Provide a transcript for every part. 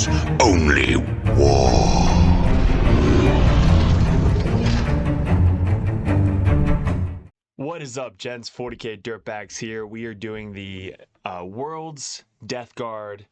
is only war. What is up, gents? 40K Dirtbags here. We are doing the World's Death Guard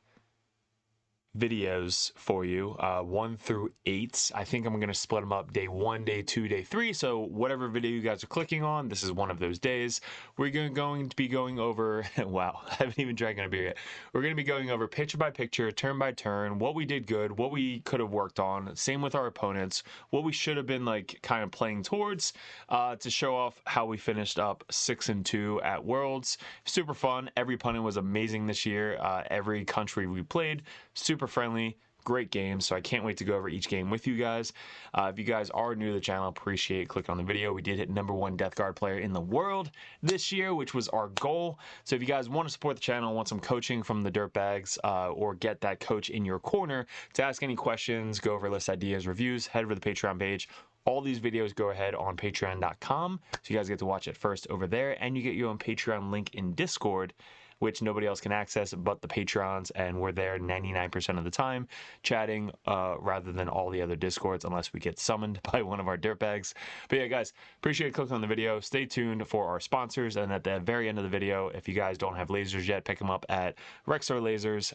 videos for you, 1 through 8. I think I'm going to split them up day 1, day 2, day 3. So whatever video you guys are clicking on, this is one of those days. We're going to be going over, wow, I haven't even drank a beer yet. We're going to be going over picture by picture, turn by turn, what we did good, what we could have worked on. Same with our opponents, what we should have been like kind of playing towards to show off how we finished up 6-2 at Worlds. Super fun. Every opponent was amazing this year. Every country we played, super friendly, great games. So I can't wait to go over each game with you guys. If you guys are new to the channel, appreciate clicking on the video. We did hit #1 Death Guard player in the world this year, which was our goal. So if you guys want to support the channel, want some coaching from the Dirtbags, or get that coach in your corner to ask any questions, go over list ideas, reviews, head over to the Patreon page. All these videos go ahead on patreon.com, so you guys get to watch it first over there, and you get your own Patreon link in Discord, which nobody else can access but the Patreons, and we're there 99% of the time, chatting rather than all the other Discords, unless we get summoned by one of our dirtbags. But yeah, guys, appreciate clicking on the video. Stay tuned for our sponsors, and at the very end of the video, if you guys don't have lasers yet, pick them up at Rexar Lasers,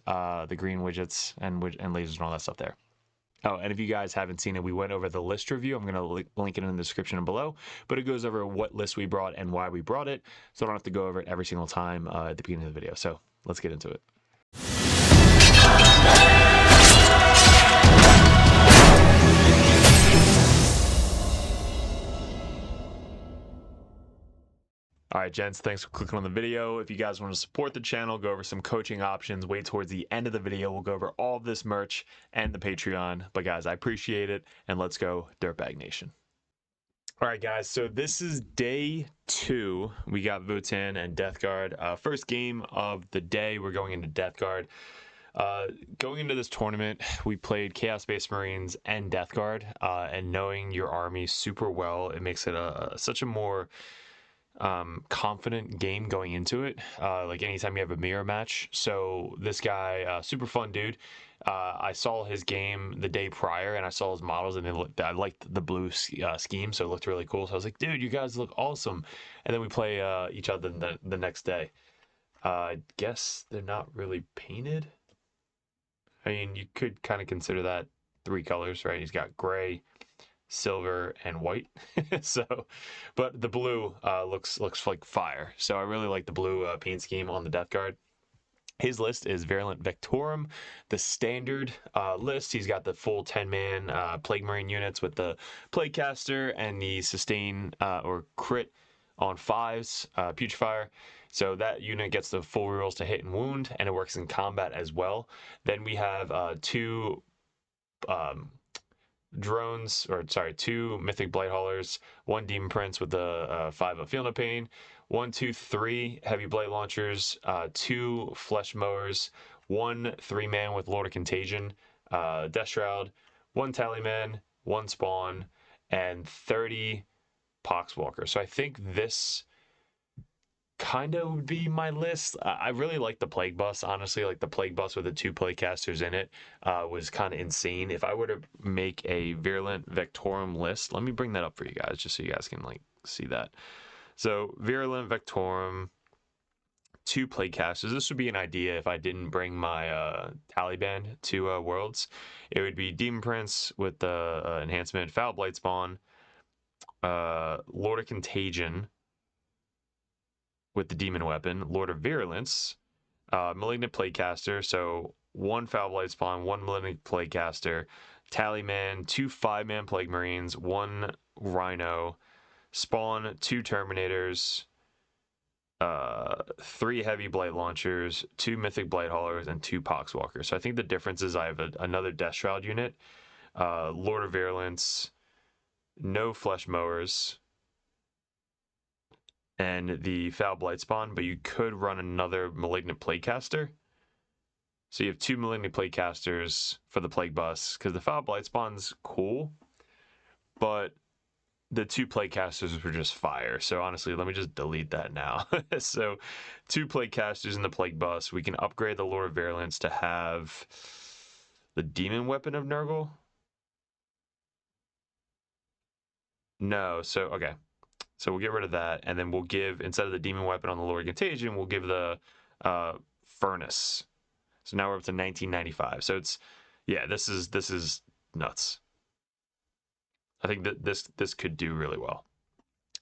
the green widgets and lasers and all that stuff there. Oh, and if you guys haven't seen it, we went over the list review. I'm going to link it in the description below, but it goes over what list we brought and why we brought it, so I don't have to go over it every single time at the beginning of the video. So let's get into it. All right, gents, thanks for clicking on the video. If you guys want to support the channel, go over some coaching options. Wait towards the end of the video. We'll go over all of this merch and the Patreon. But guys, I appreciate it, and let's go Dirtbag Nation. All right, guys, so this is day 2. We got Votann and Death Guard. First game of the day, we're going into Death Guard. Going into this tournament, we played Chaos Space Marines and Death Guard, and knowing your army super well, it makes it such a more confident game going into it, like anytime you have a mirror match. So this guy, super fun dude. I saw his game the day prior, and I saw his models, and I liked the blue scheme, so it looked really cool. So I was like, dude, you guys look awesome. And then we play each other the next day. I guess they're not really painted. I mean, you could kind of consider that 3 colors, right? He's got gray, silver, and white. So, but the blue looks like fire. So I really like the blue paint scheme on the Death Guard. His list is Virulent Vectorum, the standard list. He's got the full 10-man Plague Marine units with the Plaguecaster and the sustain or crit on 5s, Putrefire. So that unit gets the full rerolls to hit and wound, and it works in combat as well. Then we have 2 Mythic Blight Haulers, 1 Demon Prince with the 5 of Feel No Pain, 1, 2, 3 Heavy Blight Launchers, 2 Flesh Mowers, 1 3-man with Lord of Contagion, Death Shroud, 1 Tallyman, 1 Spawn, and 30 Poxwalker. So I think this kind of would be my list. I really like the Plague Bus, honestly. Like the Plague Bus with the 2 Plaguecasters in it was kind of insane. If I were to make a Virulent Vectorum list, let me bring that up for you guys just so you guys can like see that. So Virulent Vectorum, 2 Plaguecasters. This would be an idea if I didn't bring my Taliban to Worlds. It would be Demon Prince with the enhancement, Foul Blight Spawn, Lord of Contagion with the demon weapon, Lord of Virulence, Malignant Plaguecaster, so 1 Foul Blight Spawn, 1 Malignant Plaguecaster, Tallyman, 2 5-man Plague Marines, 1 Rhino, Spawn, 2 Terminators, 3 Heavy Blight Launchers, 2 Mythic Blight Haulers, and 2 Poxwalkers. So I think the difference is I have another Death Shroud unit, Lord of Virulence, no Flesh Mowers, and the Foul Blight Spawn, but you could run another Malignant Plaguecaster. So you have 2 Malignant Plaguecasters for the Plague Bus, because the Foul Blight Spawn's cool, but the 2 Plaguecasters were just fire. So honestly, let me just delete that now. So 2 Plaguecasters in the Plague Bus. We can upgrade the Lord of Virulence to have The demon weapon of Nurgle? No, so okay. So we'll get rid of that, and then we'll give, instead of the demon weapon on the Lord Contagion, we'll give the furnace. So now we're up to 1995. So it's, yeah, this is nuts. I think that this could do really well.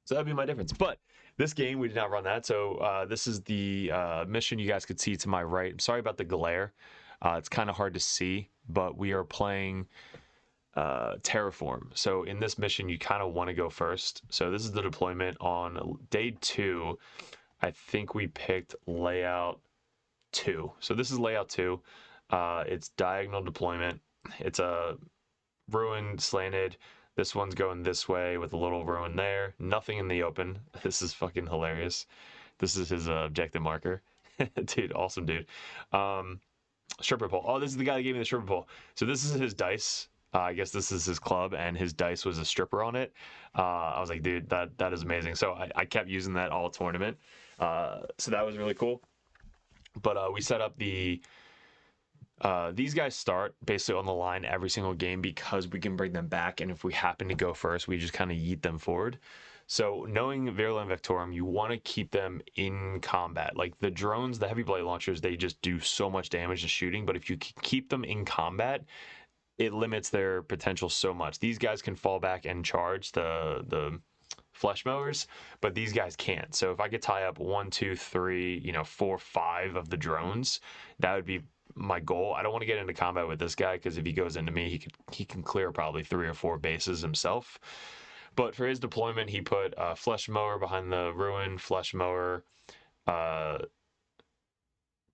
So that'd be my difference. But this game, we did not run that. So this is the mission you guys could see to my right. I'm sorry about the glare. It's kind of hard to see, but we are playing Terraform. So in this mission, you kind of want to go first. So this is the deployment on day 2. I think we picked layout 2. So this is layout 2. It's diagonal deployment. It's a ruin slanted. This one's going this way with a little ruin there. Nothing in the open. This is fucking hilarious. This is his objective marker. Dude, awesome dude. Stripper pole. Oh, this is the guy that gave me the stripper pole. So this is his dice. I guess this is his club, and his dice was a stripper on it. I was like, dude, that is amazing. So I kept using that all tournament. So that was really cool. But we set up the... these guys start basically on the line every single game because we can bring them back, and if we happen to go first, we just kind of yeet them forward. So knowing Virulent Vectorum, you want to keep them in combat. Like the drones, the heavy blade launchers, they just do so much damage to shooting, but if you keep them in combat, it limits their potential so much. These guys can fall back and charge the flesh mowers, but these guys can't. So if I could tie up 1, 2, 3, 4, 5 of the drones, that would be my goal. I don't want to get into combat with this guy because if he goes into me, he can clear probably 3 or 4 bases himself. But for his deployment, he put a flesh mower behind the ruin, flesh mower,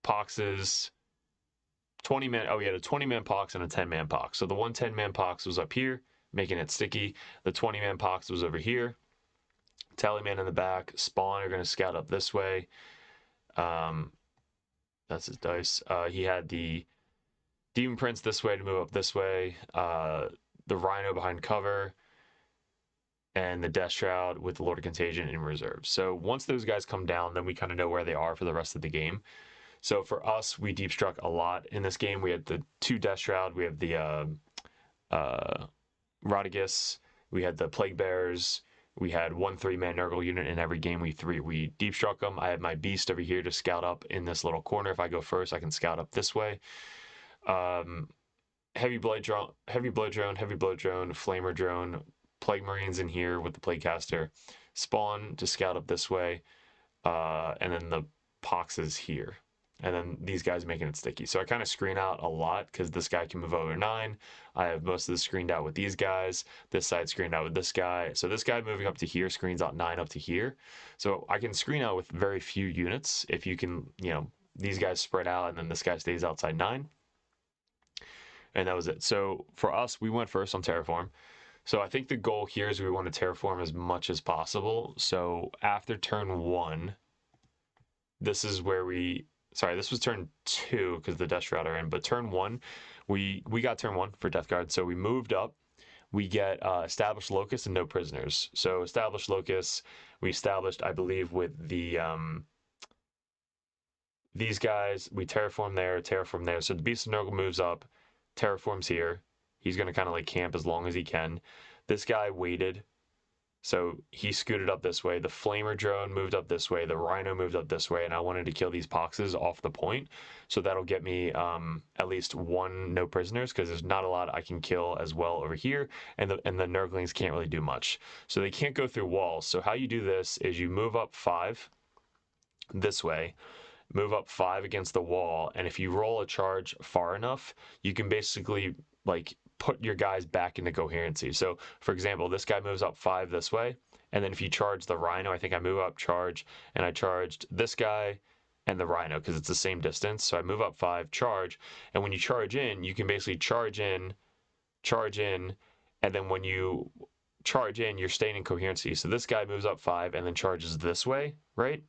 poxes, 20-man. Oh, he had a 20-man pox and a 10-man pox. So the 1 10-man pox was up here, making it sticky. The 20-man pox was over here. Tallyman in the back. Spawn are going to scout up this way. That's his dice. He had the Demon Prince this way to move up this way. The Rhino behind cover. And the Death Shroud with the Lord of Contagion in reserve. So once those guys come down, then we kind of know where they are for the rest of the game. So for us, we deep struck a lot in this game. We had the 2 Death Shroud. We have the Rodigus. We had the Plague Bearers. We had 1 3-man Nurgle unit in every game. We deep struck them. I have my Beast over here to scout up in this little corner. If I go first, I can scout up this way. Heavy Blood Drone, Flamer Drone, Plague Marines in here with the Plague Caster. Spawn to scout up this way. And then the Poxes here. And then these guys making it sticky. So I kind of screen out a lot because this guy can move over 9. I have most of this screened out with these guys. This side screened out with this guy. So this guy moving up to here screens out 9 up to here. So I can screen out with very few units if you can, these guys spread out and then this guy stays outside 9. And that was it. So for us, we went first on Terraform. So I think the goal here is we want to terraform as much as possible. So after turn 1, this is where this was turn 2 because the Death Shroud are in, but turn 1, we got turn 1 for Death Guard. So we moved up. We get established locus and no prisoners. So established locus, we established, I believe, with the these guys, we terraform there. So the Beast of Nurgle moves up, terraforms here. He's going to kind of like camp as long as he can. This guy waited. So he scooted up this way. The Flamer Drone moved up this way. The Rhino moved up this way. And I wanted to kill these Poxes off the point. So that'll get me at least 1 no prisoners because there's not a lot I can kill as well over here. And the Nurglings can't really do much. So they can't go through walls. So how you do this is you move up 5 this way. Move up 5 against the wall. And if you roll a charge far enough, you can basically like put your guys back into coherency. So for example, this guy moves up 5 this way, and then if you charge the Rhino, I think I move up, charge, and I charged this guy and the Rhino because it's the same distance. So I move up 5, charge, and when you charge in, you can basically charge in, and then when you charge in, you're staying in coherency. So this guy moves up 5 and then charges this way, right?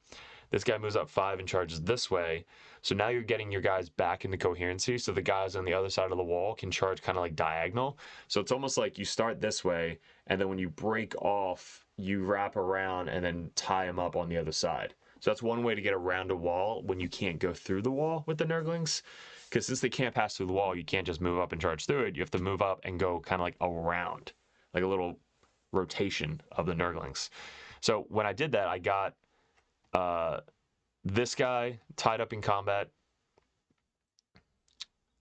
This guy moves up 5 and charges this way. So now you're getting your guys back into coherency. So the guys on the other side of the wall can charge kind of like diagonal. So it's almost like you start this way, and then when you break off, you wrap around and then tie them up on the other side. So that's one way to get around a wall when you can't go through the wall with the Nurglings. Because since they can't pass through the wall, you can't just move up and charge through it. You have to move up and go kind of like around, like a little rotation of the Nurglings. So when I did that, I got this guy tied up in combat.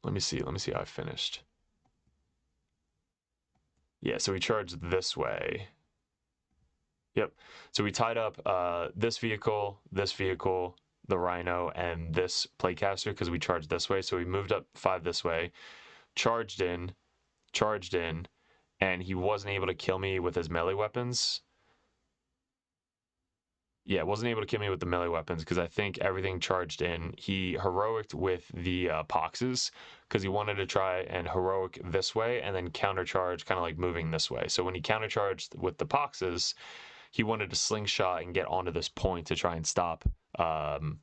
Let me see how I finished. Yeah, so we charged this way. Yep. So we tied up this vehicle, the rhino, and this playcaster because we charged this way. So we moved up 5 this way, charged in, and he wasn't able to kill me with his melee weapons. Yeah, wasn't able to kill me with the melee weapons because I think everything charged in. He heroicked with the poxes because he wanted to try and heroic this way and then countercharge, kind of like moving this way. So when he countercharged with the poxes, he wanted to slingshot and get onto this point to try and stop the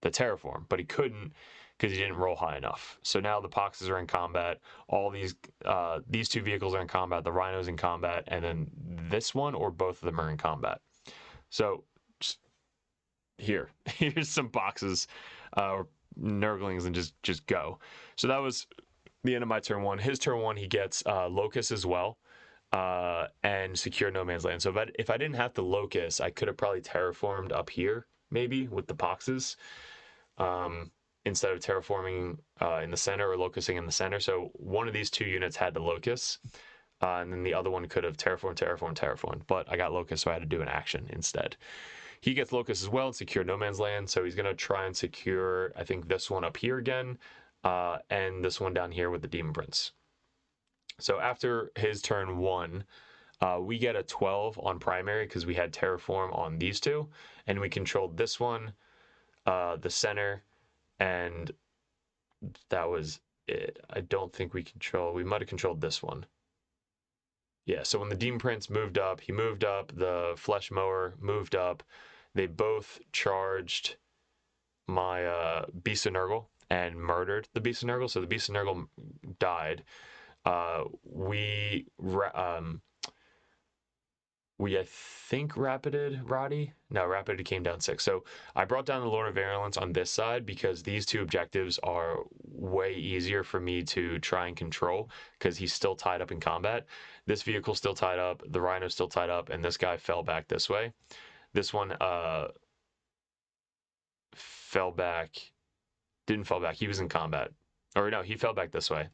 terraform, but he couldn't because he didn't roll high enough. So now the poxes are in combat. All these 2 vehicles are in combat. The rhino's in combat, and then this one or both of them are in combat. So here's some boxes or Nurglings, and just go. So that was the end of my turn 1. His turn 1, he gets Locust as well, and secure no man's land. So if I didn't have the Locust, I could have probably terraformed up here maybe with the boxes instead of terraforming in the center or locusting in the center. So one of these 2 units had the Locust, and then the other one could have terraformed, but I got Locust, so I had to do an action instead. He gets Locust as well and secure no man's land, so he's going to try and secure, I think, this one up here again, and this one down here with the Demon Prince. So after his turn 1, we get a 12 on primary because we had terraform on these 2, and we controlled this one, the center, and that was it. I don't think we might have controlled this one. Yeah, so when the Demon Prince moved up, he moved up, the Flesh Mower moved up, they both charged my Beast of Nurgle and murdered the Beast of Nurgle, so the Beast of Nurgle died. We I think rapided Roddy. No, rapided came down 6. So I brought down the Lord of Virulence on this side because these 2 objectives are way easier for me to try and control because he's still tied up in combat. This vehicle's still tied up, the rhino's still tied up, and this guy fell back this way. This one fell back, didn't fall back, he was in combat. Or no, he fell back this way.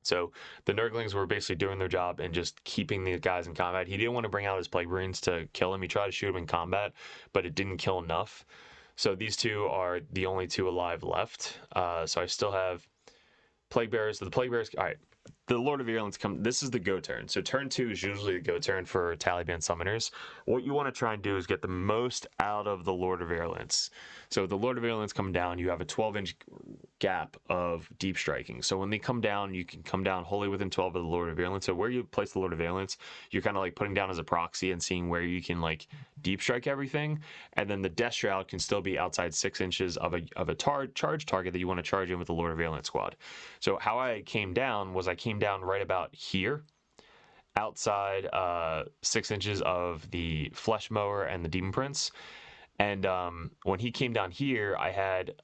So the Nurglings were basically doing their job and just keeping the guys in combat. He didn't want to bring out his Plague Marines to kill him. He tried to shoot him in combat, but it didn't kill enough. So these 2 are the only 2 alive left. So I still have Plague Bearers. So the Plague Bearers, all right, the Lord of Virulence this is the go turn. So turn 2 is usually the go turn for Taliban summoners. What you want to try and do is get the most out of the Lord of Virulence. So the Lord of Virulence come down, you have a 12-inch gap of deep striking. So when they come down, you can come down wholly within 12 of the Lord of Virulence. So where you place the Lord of Virulence, you're kind of like putting down as a proxy and seeing where you can like deep strike everything. And then the Death Shroud can still be outside 6 inches of a charge target that you want to charge in with the Lord of Virulence squad. So how I came down was I came down right about here, outside 6 inches of the Flesh Mower and the Demon Prince. And when he came down here, I had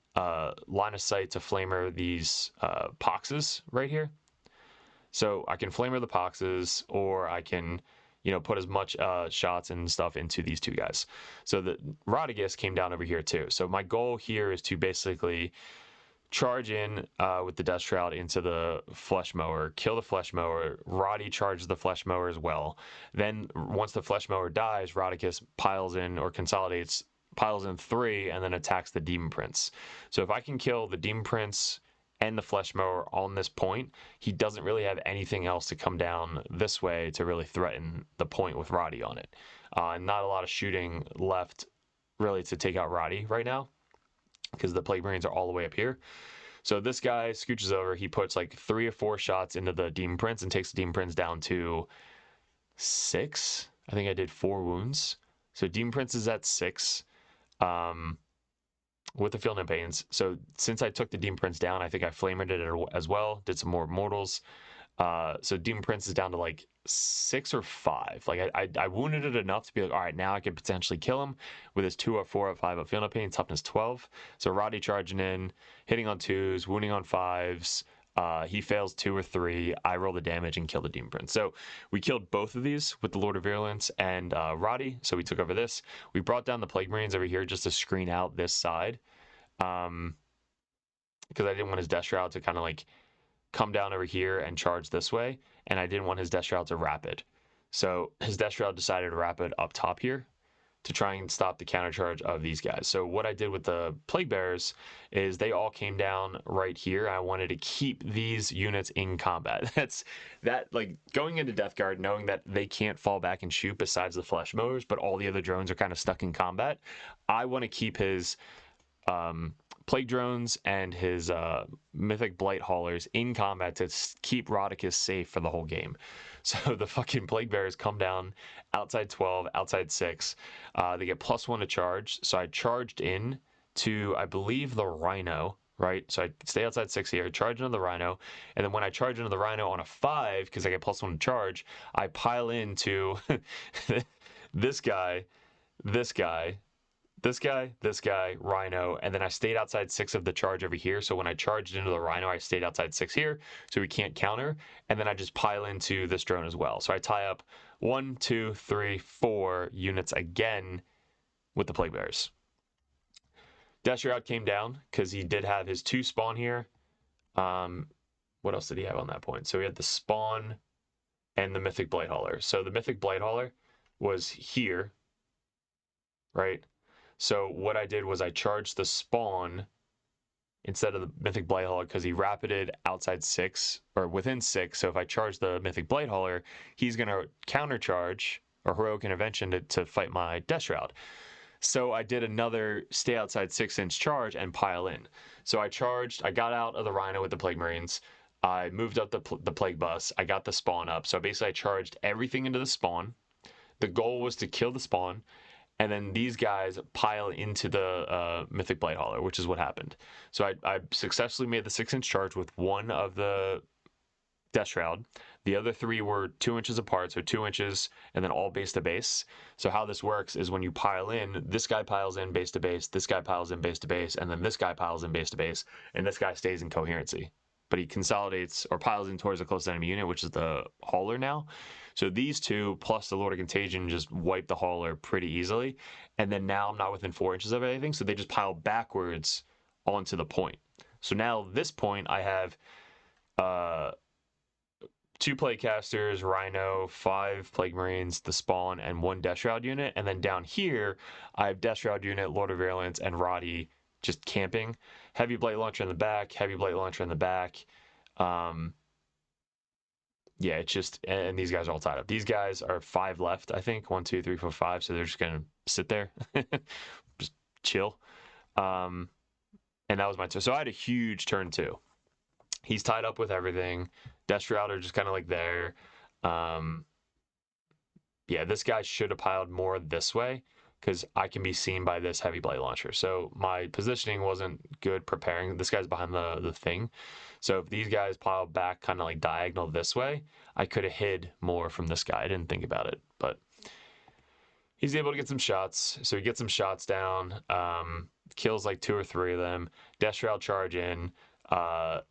line of sight to flamer these poxes right here. So I can flamer the poxes, or I can, put as much shots and stuff into these 2 guys. So the Rodigus came down over here too. So my goal here is to basically charge in with the Death Shroud into the Flesh Mower, kill the Flesh Mower. Roddy charges the Flesh Mower as well. Then once the Flesh Mower dies, Rodigus piles in 3 and then attacks the Demon Prince. So if I can kill the Demon Prince and the Flesh Mower on this point, he doesn't really have anything else to come down this way to really threaten the point with Roddy on it. And not a lot of shooting left really to take out Roddy right now because the Plague Marines are all the way up here. So this guy scooches over, he puts like 3 or 4 shots into the Demon Prince and takes the Demon Prince down to 6. I think I did 4 wounds. So Demon Prince is at 6. With the Field and Pains. So since I took the Demon Prince down, I think I flamered it as well, did some more mortals. So Demon Prince is down to like 6 or 5. Like I wounded it enough to be like, all right, now I could potentially kill him with his 2 or 4 or 5 of field pain, toughness 12. So Roddy charging in, hitting on 2s, wounding on 5s. He fails 2 or 3. I roll the damage and kill the Demon Prince. So we killed both of these with the Lord of Virulence and Roddy. So we took over this. We brought down the Plague Marines over here just to screen out this side. Because I didn't want his Death Shroud to kind of like come down over here and charge this way, and I didn't want his Death Shroud to rapid. So his Death Shroud decided to rapid up top here to try and stop the counter charge of these guys. So what I did with the Plague Bearers is they all came down right here. I wanted to keep these units in combat. That like going into Death Guard, knowing that they can't fall back and shoot besides the Flesh Mowers, but all the other drones are kind of stuck in combat. I want to keep his Plague Drones and his Mythic Blight Haulers in combat to keep Rodicus safe for the whole game. So the fucking Plague Bearers come down outside 12, outside 6. They get +1 to charge. So I charged in to, I believe, the Rhino, right? So I stay outside 6 here, charge into the Rhino. And then when I charge into the Rhino on a 5, because I get +1 to charge, I pile into this guy, this guy, this guy, Rhino, and then I stayed outside 6 of the charge over here. So when I charged into the Rhino, I stayed outside 6 here, so we can't counter. And then I just pile into this drone as well. So I tie up 1, 2, 3, 4 units again with the Plague Bearers. Death Shroud came down because he did have his 2 spawn here. What else did he have on that point? So he had the spawn and the Mythic Blight Hauler. So the Mythic Blight Hauler was here, right? So what I did was I charged the spawn instead of the Mythic Blight Hauler because he rapided outside 6 or within 6. So if I charge the Mythic Blight Hauler, he's going to countercharge or Heroic Intervention to fight my Death Shroud. So I did another stay outside 6-inch charge and pile in. So I charged, I got out of the Rhino with the Plague Marines. I moved up the Plague Bus. I got the spawn up. So basically I charged everything into the spawn. The goal was to kill the spawn. And then these guys pile into the Mythic Blight Hauler, which is what happened. So I successfully made the 6-inch charge with 1 of the Death Shroud. The other 3 were 2 inches apart, so 2 inches, and then all base to base. So how this works is when you pile in, this guy piles in base to base, this guy piles in base to base, and then this guy piles in base to base, and this guy stays in coherency. But he consolidates or piles in towards the close enemy unit, which is the Hauler now. So these 2 plus the Lord of Contagion just wipe the Hauler pretty easily. And then now I'm not within 4 inches of anything, so they just pile backwards onto the point. So now this point I have 2 Plaguecasters, Rhino, 5 Plague Marines, the spawn, and 1 Death Shroud unit. And then down here I have Death Shroud unit, Lord of Virulence, and Roddy just camping. Heavy Blight Launcher in the back, Heavy Blight Launcher in the back. Yeah, it's just, and these guys are all tied up. These guys are 5 left, I think. 1, 2, 3, 4, 5. So they're just going to sit there, just chill. And that was my turn. So I had a huge turn 2. He's tied up with everything. Death Shroud are just kind of like there. Yeah, this guy should have piled more this way because I can be seen by this Heavy Blight Launcher. So my positioning wasn't good preparing. This guy's behind the thing. So if these guys piled back kind of like diagonal this way, I could have hid more from this guy. I didn't think about it, but he's able to get some shots. So he gets some shots down, kills like 2 or 3 of them. Death Shroud charge in,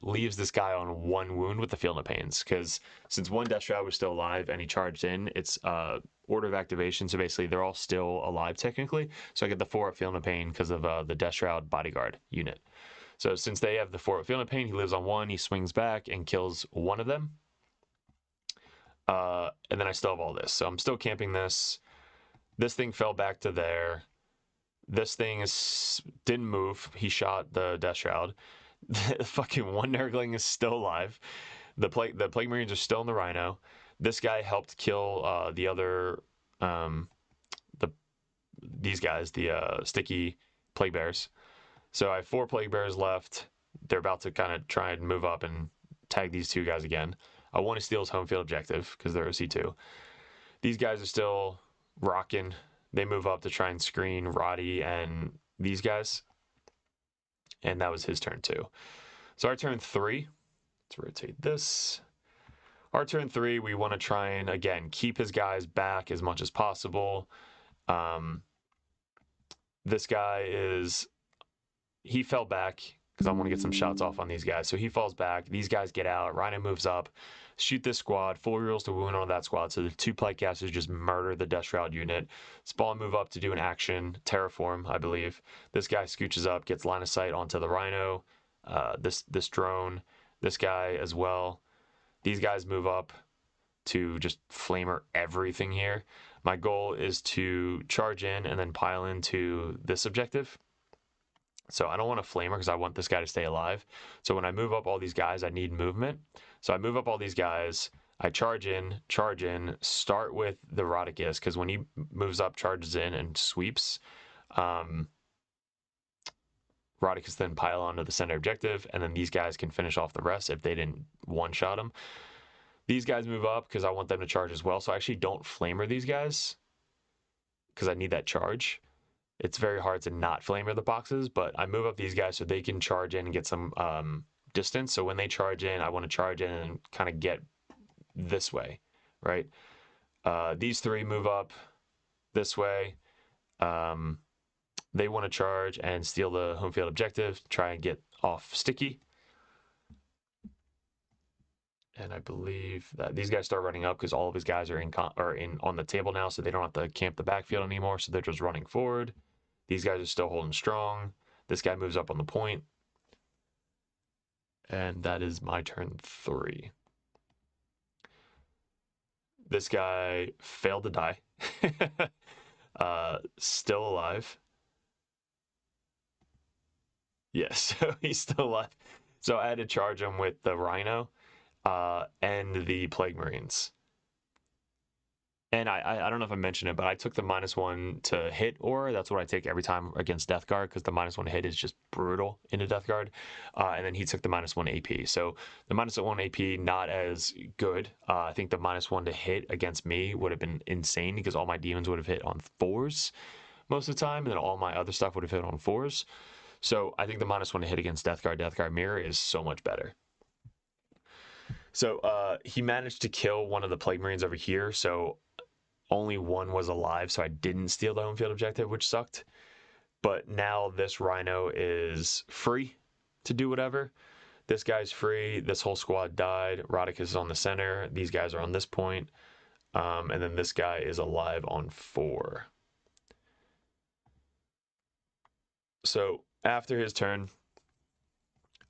leaves this guy on 1 wound with the Field of Pains, because since 1 Death Shroud was still alive and he charged in, it's order of activation, so basically they're all still alive technically. So I get the 4 at Field of Pain because of the Death Shroud bodyguard unit. So since they have the 4 at Field of Pain, he lives on 1, he swings back and kills 1 of them. And then I still have all this. So I'm still camping this. This thing fell back to there. This thing didn't move. He shot the Death Shroud. The fucking 1 Nurgling is still alive. The Plague Marines are still in the Rhino. This guy helped kill the other these guys, the sticky Plague Bears. So I have 4 Plague Bears left. They're about to kind of try and move up and tag these 2 guys again. I want to steal his home field objective because they're OC2. These guys are still rocking. They move up to try and screen Roddy and these guys. And that was his turn 2. So our turn 3. Let's rotate this. Our turn 3, we want to try and, again, keep his guys back as much as possible. This guy he fell back because I want to get some shots off on these guys. So he falls back. These guys get out. Rhino moves up. Shoot this squad. 4 rolls to wound on that squad. So the 2 plague casters just murder the Death Shroud unit. Spawn move up to do an action. Terraform, I believe. This guy scooches up, gets line of sight onto the Rhino. This drone. This guy as well. These guys move up to just flamer everything here. My goal is to charge in and then pile into this objective. So I don't want a flamer because I want this guy to stay alive. So when I move up all these guys, I need movement. So I move up all these guys. I charge in, start with the Rodicus because when he moves up, charges in, and sweeps, Rodicus then pile onto the center objective, and then these guys can finish off the rest if they didn't one-shot him. These guys move up because I want them to charge as well. So I actually don't flamer these guys because I need that charge. It's very hard to not flamer the boxes, but I move up these guys so they can charge in and get some distance. So when they charge in, I want to charge in and kind of get this way, right? These 3 move up this way. They want to charge and steal the home field objective, try and get off sticky. And I believe that these guys start running up because all of his guys are on the table now, so they don't have to camp the backfield anymore. So they're just running forward. These guys are still holding strong. This guy moves up on the point. And that is my turn 3. This guy failed to die. Still alive. Yes, so he's still alive. So I had to charge him with the Rhino and the Plague Marines. And I don't know if I mentioned it, but I took the -1 to hit aura. That's what I take every time against Death Guard because the -1 hit is just brutal into Death Guard. And then he took the -1 AP. So the -1 AP, not as good. I think the -1 to hit against me would have been insane because all my demons would have hit on 4s most of the time, and then all my other stuff would have hit on 4s. So I think the -1 to hit against Death Guard Mirror is so much better. So he managed to kill one of the Plague Marines over here. So only one was alive, so I didn't steal the home field objective, which sucked. But now this Rhino is free to do whatever. This guy's free. This whole squad died. Rodicus is on the center. These guys are on this point. And then this guy is alive on 4. So after his turn,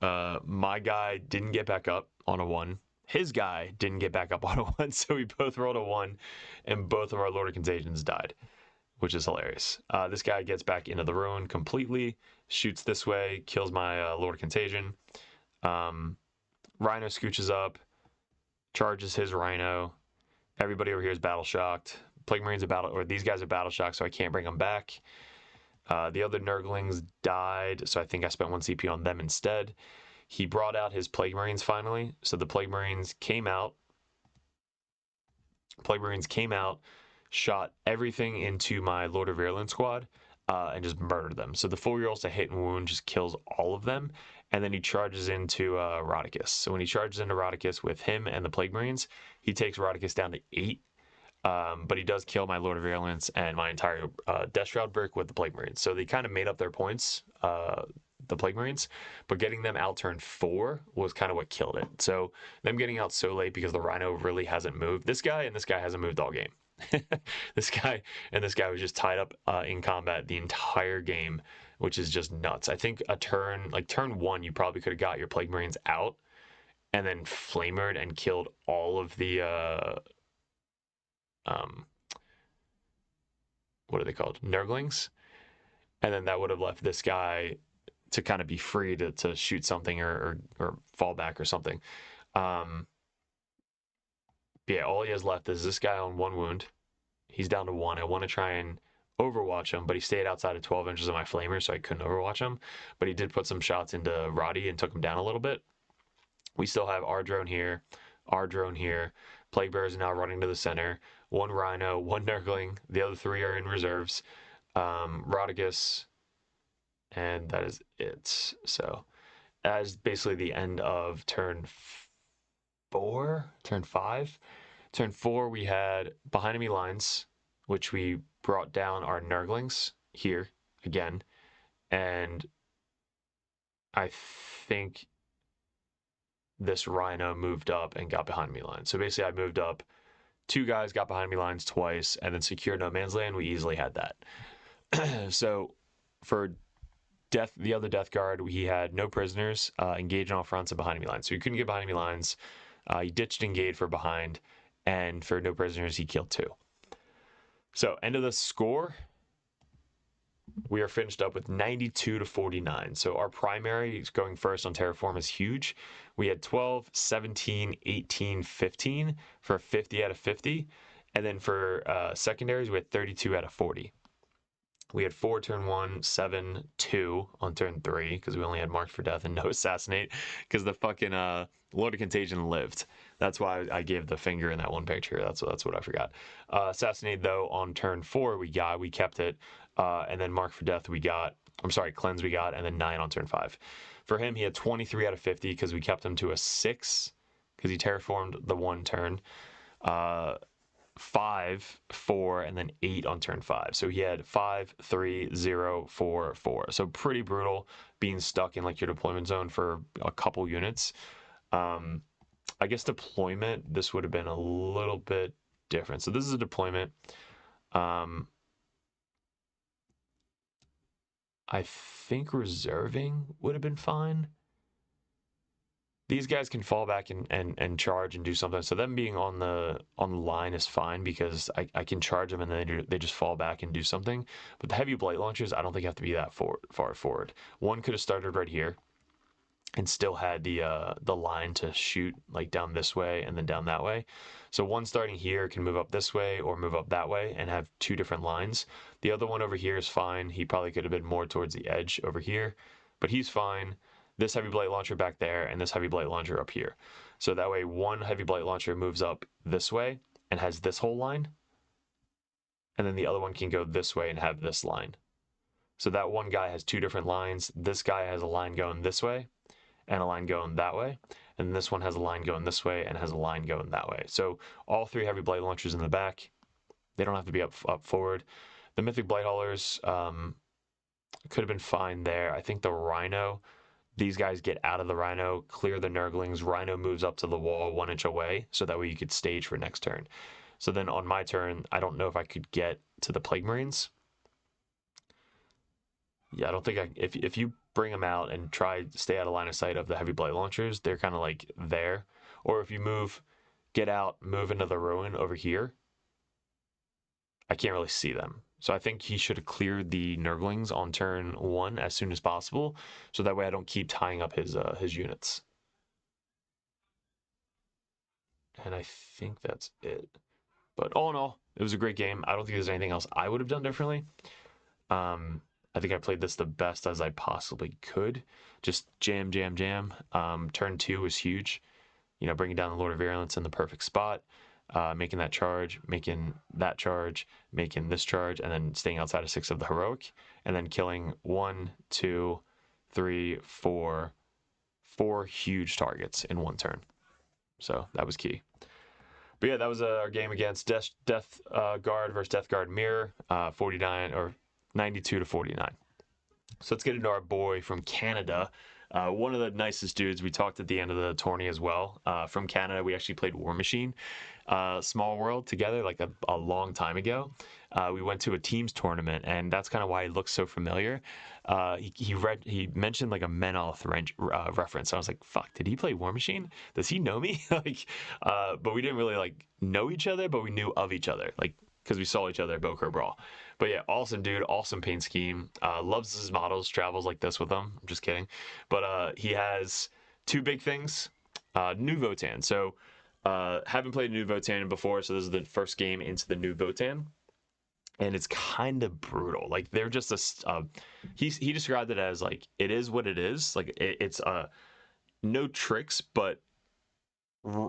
my guy didn't get back up on a 1. His guy didn't get back up on a 1, so we both rolled a 1, and both of our Lord of Contagions died, which is hilarious. This guy gets back into the ruin completely, shoots this way, kills my Lord of Contagion. Rhino scooches up, charges his Rhino. Everybody over here is battle shocked. Plague Marines these guys are battle shocked, so I can't bring them back. The other Nurglings died, so I think I spent 1 CP on them instead. He brought out his Plague Marines finally. So the Plague Marines came out. Shot everything into my Lord of Ireland squad, and just murdered them. So the 4 rolls to hit and wound just kills all of them. And then he charges into Rodicus. So when he charges into Rodicus with him and the Plague Marines, he takes Rodicus down to 8. But he does kill my Lord of Ireland and my entire Death Shroud brick with the Plague Marines. So they kind of made up their points, the Plague Marines, but getting them out turn 4 was kind of what killed it. So them getting out so late because the Rhino really hasn't moved. This guy hasn't moved all game. This guy was just tied up in combat the entire game, which is just nuts. I think turn 1, you probably could have got your Plague Marines out and then flamered and killed all of the what are they called? Nurglings. And then that would have left this guy to kind of be free to shoot something or fall back or something. Yeah, all he has left is this guy on 1 wound. He's down to 1. I want to try and overwatch him, but he stayed outside of 12 inches of my flamer, so I couldn't overwatch him. But he did put some shots into Roddy and took him down a little bit. We still have our drone here, Plague Bearers are now running to the center. 1 Rhino, 1 Nurgling. The other 3 are in reserves. Rodicus, and that is it. So that is basically the end of turn turn 5. Turn 4, we had behind enemy lines, which we brought down our nurglings here again. And I think this rhino moved up and got behind me lines. So basically, I moved up. 2 guys got behind me lines twice, and then secure no man's land. We easily had that. So for the other death guard, he had no prisoners, engaged on all fronts and behind me lines. So he couldn't get behind me lines. He ditched engage for behind, and for no prisoners, he killed 2. So end of the score, we are finished up with 92 to 49. So our primary going first on Terraform is huge. We had 12, 17, 18, 15 for 50 out of 50. And then for secondaries, we had 32 out of 40. We had 4 turn 1, 7, 2 on turn 3 because we only had marked for death and no assassinate because the fucking Lord of Contagion lived. That's why I gave the finger in that one picture. That's what I forgot. Assassinate though on turn 4 we kept it, and then mark for death cleanse we got, and then 9 on turn 5. For him, he had 23 out of 50 because we kept him to a 6 because he terraformed the one turn. 5, 4, and then 8 on turn 5. So he had 5, 3, 0, 4, 4. So pretty brutal being stuck in like your deployment zone for a couple units. I guess deployment, this would have been a little bit different. So this is a deployment. I think reserving would have been fine. These guys can fall back and charge and do something. So them being on the line is fine because I can charge them and then they just fall back and do something. But the heavy blight launchers, I don't think have to be that far forward. One could have started right here and still had the line to shoot like down this way and then down that way. So one starting here can move up this way or move up that way and have 2 different lines. The other one over here is fine. He probably could have been more towards the edge over here, but he's fine. This heavy blight launcher back there and this heavy blight launcher up here. So that way one heavy blight launcher moves up this way and has this whole line, and then the other one can go this way and have this line. So that one guy has 2 different lines. This guy has a line going this way and a line going that way, and this one has a line going this way and has a line going that way. So all 3 heavy blight launchers in the back, they don't have to be up forward. The mythic blight haulers could have been fine there. I think the rhino, these guys get out of the rhino, clear the nurglings, rhino moves up to the wall 1 inch away, so that way you could stage for next turn. So then on my turn, I don't know if I could get to the plague marines. Yeah, I don't think if you bring them out and try to stay out of line of sight of the heavy blight launchers, they're kind of like there. Or if you get out, move into the ruin over here, I can't really see them. So I think he should have cleared the nurglings on turn 1 as soon as possible, so that way I don't keep tying up his units. And I think that's it. But all in all, it was a great game. I don't think there's anything else I would have done differently. I think I played this the best as I possibly could. Just jam. Turn 2 was huge. Bringing down the Lord of Virulence in the perfect spot. Making that charge, making this charge, and then staying outside of 6 of the heroic, and then killing 1, 2, 3, 4 huge targets in 1 turn. So that was key. But yeah, that was our game against Death Guard versus Death Guard Mirror, 49 or 92 to 49. So let's get into our boy from Canada. One of the nicest dudes. We talked at the end of the tourney as well. From Canada, we actually played War Machine, Small World together like a long time ago. We went to a teams tournament, and that's kind of why he looks so familiar. He mentioned like a Menolith reference. I was like, fuck, did he play War Machine? Does he know me? But we didn't really like know each other, but we knew of each other, like because we saw each other at Bokor Brawl. But yeah, awesome dude, awesome paint scheme. Loves his models, travels like this with them. I'm just kidding. But he has 2 big things. New Votann. So haven't played New Votann before, so this is the first game into the New Votann. And it's kind of brutal. Like they're just he described it as like it is what it is. Like it's no tricks, but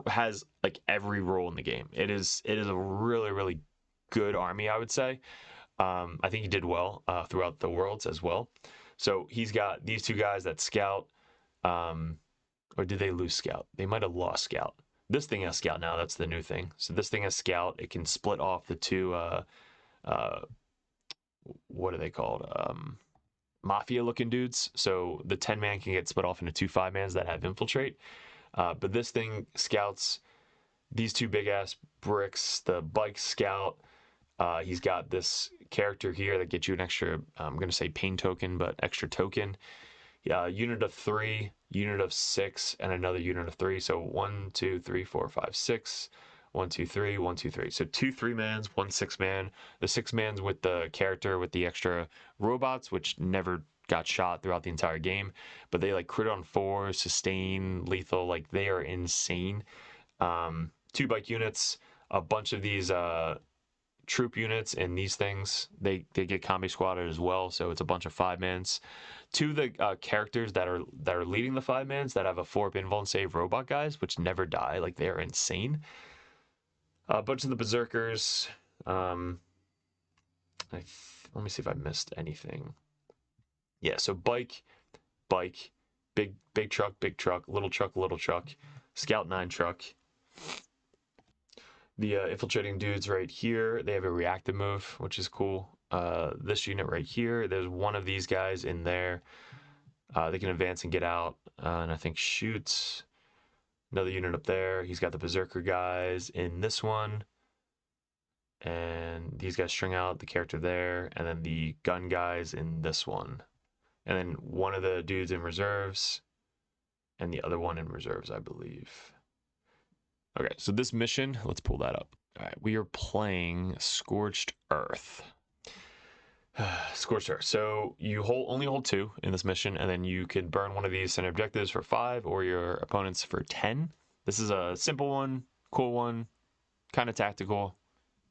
has like every role in the game. It is a really, really good army, I would say. I think he did well throughout the worlds as well. So he's got these 2 guys that scout, or did they lose scout? They might have lost scout. this thing has scout now. That's the new thing. So this thing has scout. It can split off the two. What are they called? Mafia looking dudes. So the 10-man can get split off into two 5-mans that have infiltrate. But this thing scouts these two big ass bricks. The bike scout. He's got this character here that gets you an extra, I'm going to say pain token, but extra token. Unit of 3, unit of 6, and another unit of 3. So 1, 2, 3, 4, 5, 6. 1, 2, 3, 1, 2, 3. So 2 3-mans, 1 6-man. The 6-man's with the character with the extra robots, which never got shot throughout the entire game, but they like crit on 4, sustain, lethal. Like they are insane. 2 bike units, a bunch of these troop units and these things, they get combi squatted as well. So it's a bunch of 5-mans. 2 of the characters that are leading the 5-mans that have a 4-pin invuln save robot guys, which never die. Like they are insane. A bunch of the berserkers. Let me see if I missed anything. Yeah, so bike, big truck, little truck, scout 9 truck. The infiltrating dudes right here, they have a reactive move, which is cool. This unit right here, there's one of these guys in there. They can advance and get out, and I think shoot. Another unit up there. He's got the berserker guys in this one. And these guys string out the character there. And then the gun guys in this one. And then one of the dudes in reserves. And the other one in reserves, I believe. Okay, so this mission, let's pull that up. All right, we are playing Scorched Earth. Scorched Earth. So you only hold 2 in this mission, and then you can burn one of these center objectives for 5, or your opponents for 10. This is a simple one, cool one, kind of tactical,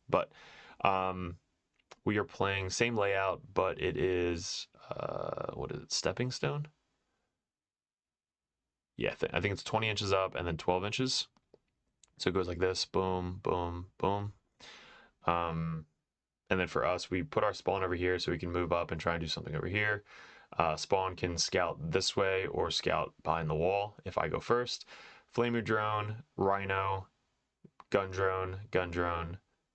but we are playing same layout, but it is what is it? Stepping stone. Yeah, I think it's 20 inches up and then 12 inches. So it goes like this, boom, boom, boom. And then for us, we put our spawn over here so we can move up and try and do something over here. Spawn can scout this way or scout behind the wall if I go first. Flamer drone, rhino, gun drone,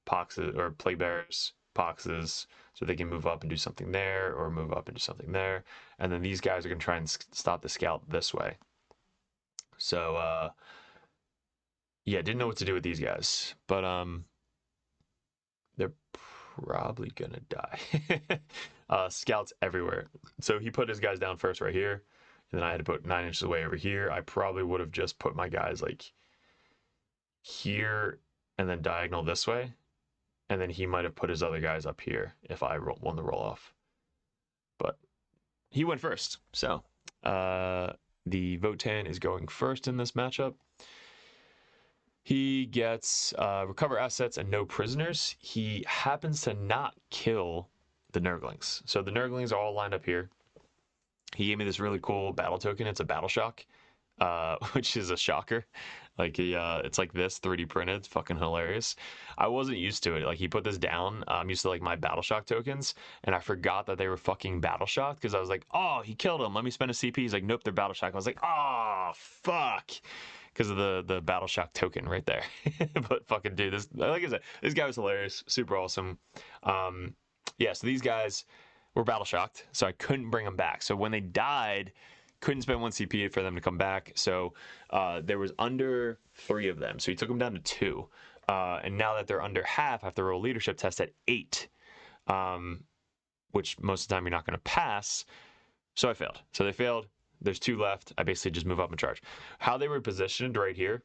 poxes or plague bearers, poxes, so they can move up and do something there or move up and do something there. And then these guys are going to try and stop the scout this way. So, yeah, didn't know what to do with these guys, but they're probably gonna die. Scouts everywhere. So he put his guys down first right here, and then I had to put 9 inches away over here. I probably would have just put my guys like here and then diagonal this way, and then he might have put his other guys up here if I won the roll off. But he went first, so the Votann is going first in this matchup. He gets recover assets and no prisoners. He happens to not kill the Nurglings. So the Nurglings are all lined up here. He gave me this really cool battle token. It's a battle shock, which is a shocker. Like it's like this 3D printed. It's fucking hilarious. I wasn't used to it. Like he put this down. I'm used to like my battle shock tokens, and I forgot that they were fucking battle shocked because I was like, oh, he killed him. Let me spend a CP. He's like, nope, they're battle shocked. I was like, oh, fuck. Because of the battle shock token right there. But fucking dude, this, like I said, this guy was hilarious, super awesome. Yeah, so these guys were battle shocked, so I couldn't bring them back. So when they died, couldn't spend 1 CP for them to come back. So there was under 3 of them, so he took them down to 2. And now that they're under half, I have to roll leadership test at 8, which most of the time you're not going to pass. So I failed. So they failed. There's 2 left. I basically just move up and charge. How they were positioned right here,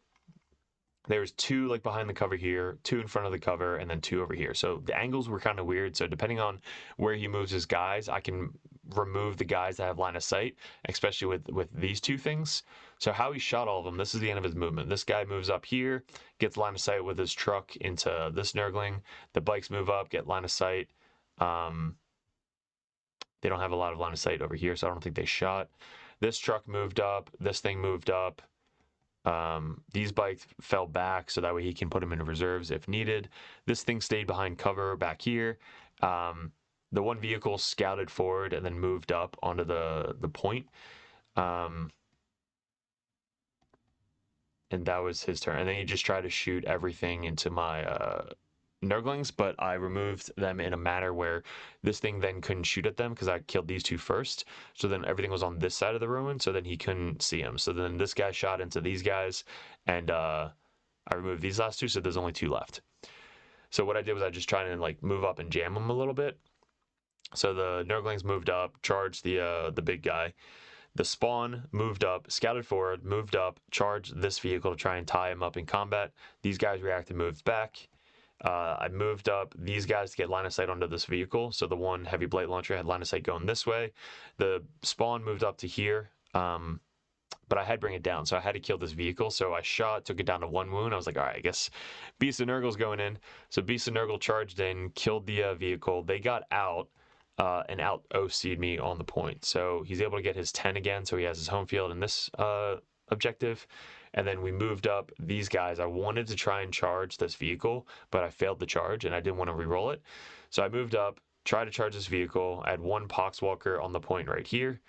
there was 2 like behind the cover here, 2 in front of the cover, and then 2 over here. So the angles were kind of weird. So depending on where he moves his guys, I can remove the guys that have line of sight, especially with these 2 things. So how he shot all of them, this is the end of his movement. This guy moves up here, gets line of sight with his truck into this Nurgling. The bikes move up, get line of sight. They don't have a lot of line of sight over here, so I don't think they shot. This truck moved up. This thing moved up. These bikes fell back so that way he can put them in reserves if needed. This thing stayed behind cover back here. The one vehicle scouted forward and then moved up onto the point. And and that was his turn. And then he just tried to shoot everything into my Nurglings, but I removed them in a manner where this thing then couldn't shoot at them because I killed these two first. So then everything was on this side of the ruin, so then he couldn't see them. So then this guy shot into these guys, and I removed these last two, so there's only two left. So what I did was I just tried to like move up and jam them a little bit. So the Nurglings moved up, charged the big guy. The spawn moved up, scouted forward, moved up, charged this vehicle to try and tie him up in combat. These guys reacted, moved back. I moved up these guys to get line of sight onto this vehicle. So the one heavy blade launcher had line of sight going this way. The spawn moved up to here, but I had to bring it down. So I had to kill this vehicle. So I shot, took it down to one wound. I was like, all right, I guess Beast of Nurgle's going in. So Beast of Nurgle charged in, killed the vehicle. They got out and out OC'd me on the point. So he's able to get his 10 again. So he has his home field in this objective. And then we moved up these guys. I wanted to try and charge this vehicle, but I failed the charge and I didn't want to re-roll it. So I moved up, tried to charge this vehicle. I had one Poxwalker on the point right here.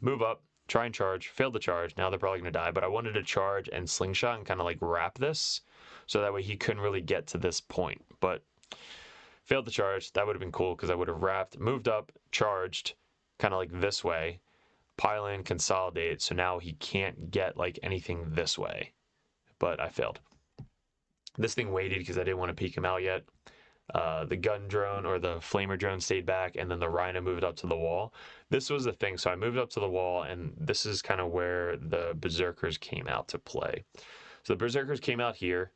Move up, try and charge, failed the charge. Now they're probably going to die, but I wanted to charge and slingshot and kind of like wrap this so that way he couldn't really get to this point. But failed the charge. That would have been cool because I would have wrapped, moved up, charged kind of like this way. Pile in, consolidate, so now he can't get like anything this way, but I failed. This thing waited because I didn't want to peek him out yet. The gun drone or the flamer drone stayed back, and then the rhino moved up to the wall. This was the thing, so I moved up to the wall, and this is kind of where the berserkers came out to play. So the berserkers came out here.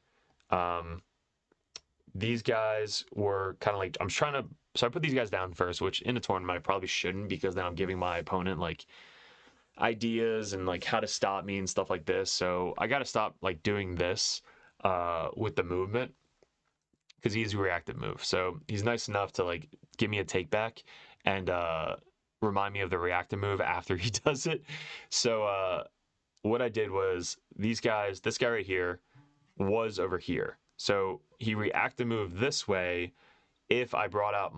These guys were kind of like, so I put these guys down first, which in a tournament I probably shouldn't because then I'm giving my opponent like ideas and like how to stop me and stuff like this. So I got to stop like doing this with the movement because he's a reactive move. So he's nice enough to like give me a take back and remind me of the reactive move after he does it. So what I did was these guys, this guy right here was over here. So he reactive moved this way if I brought out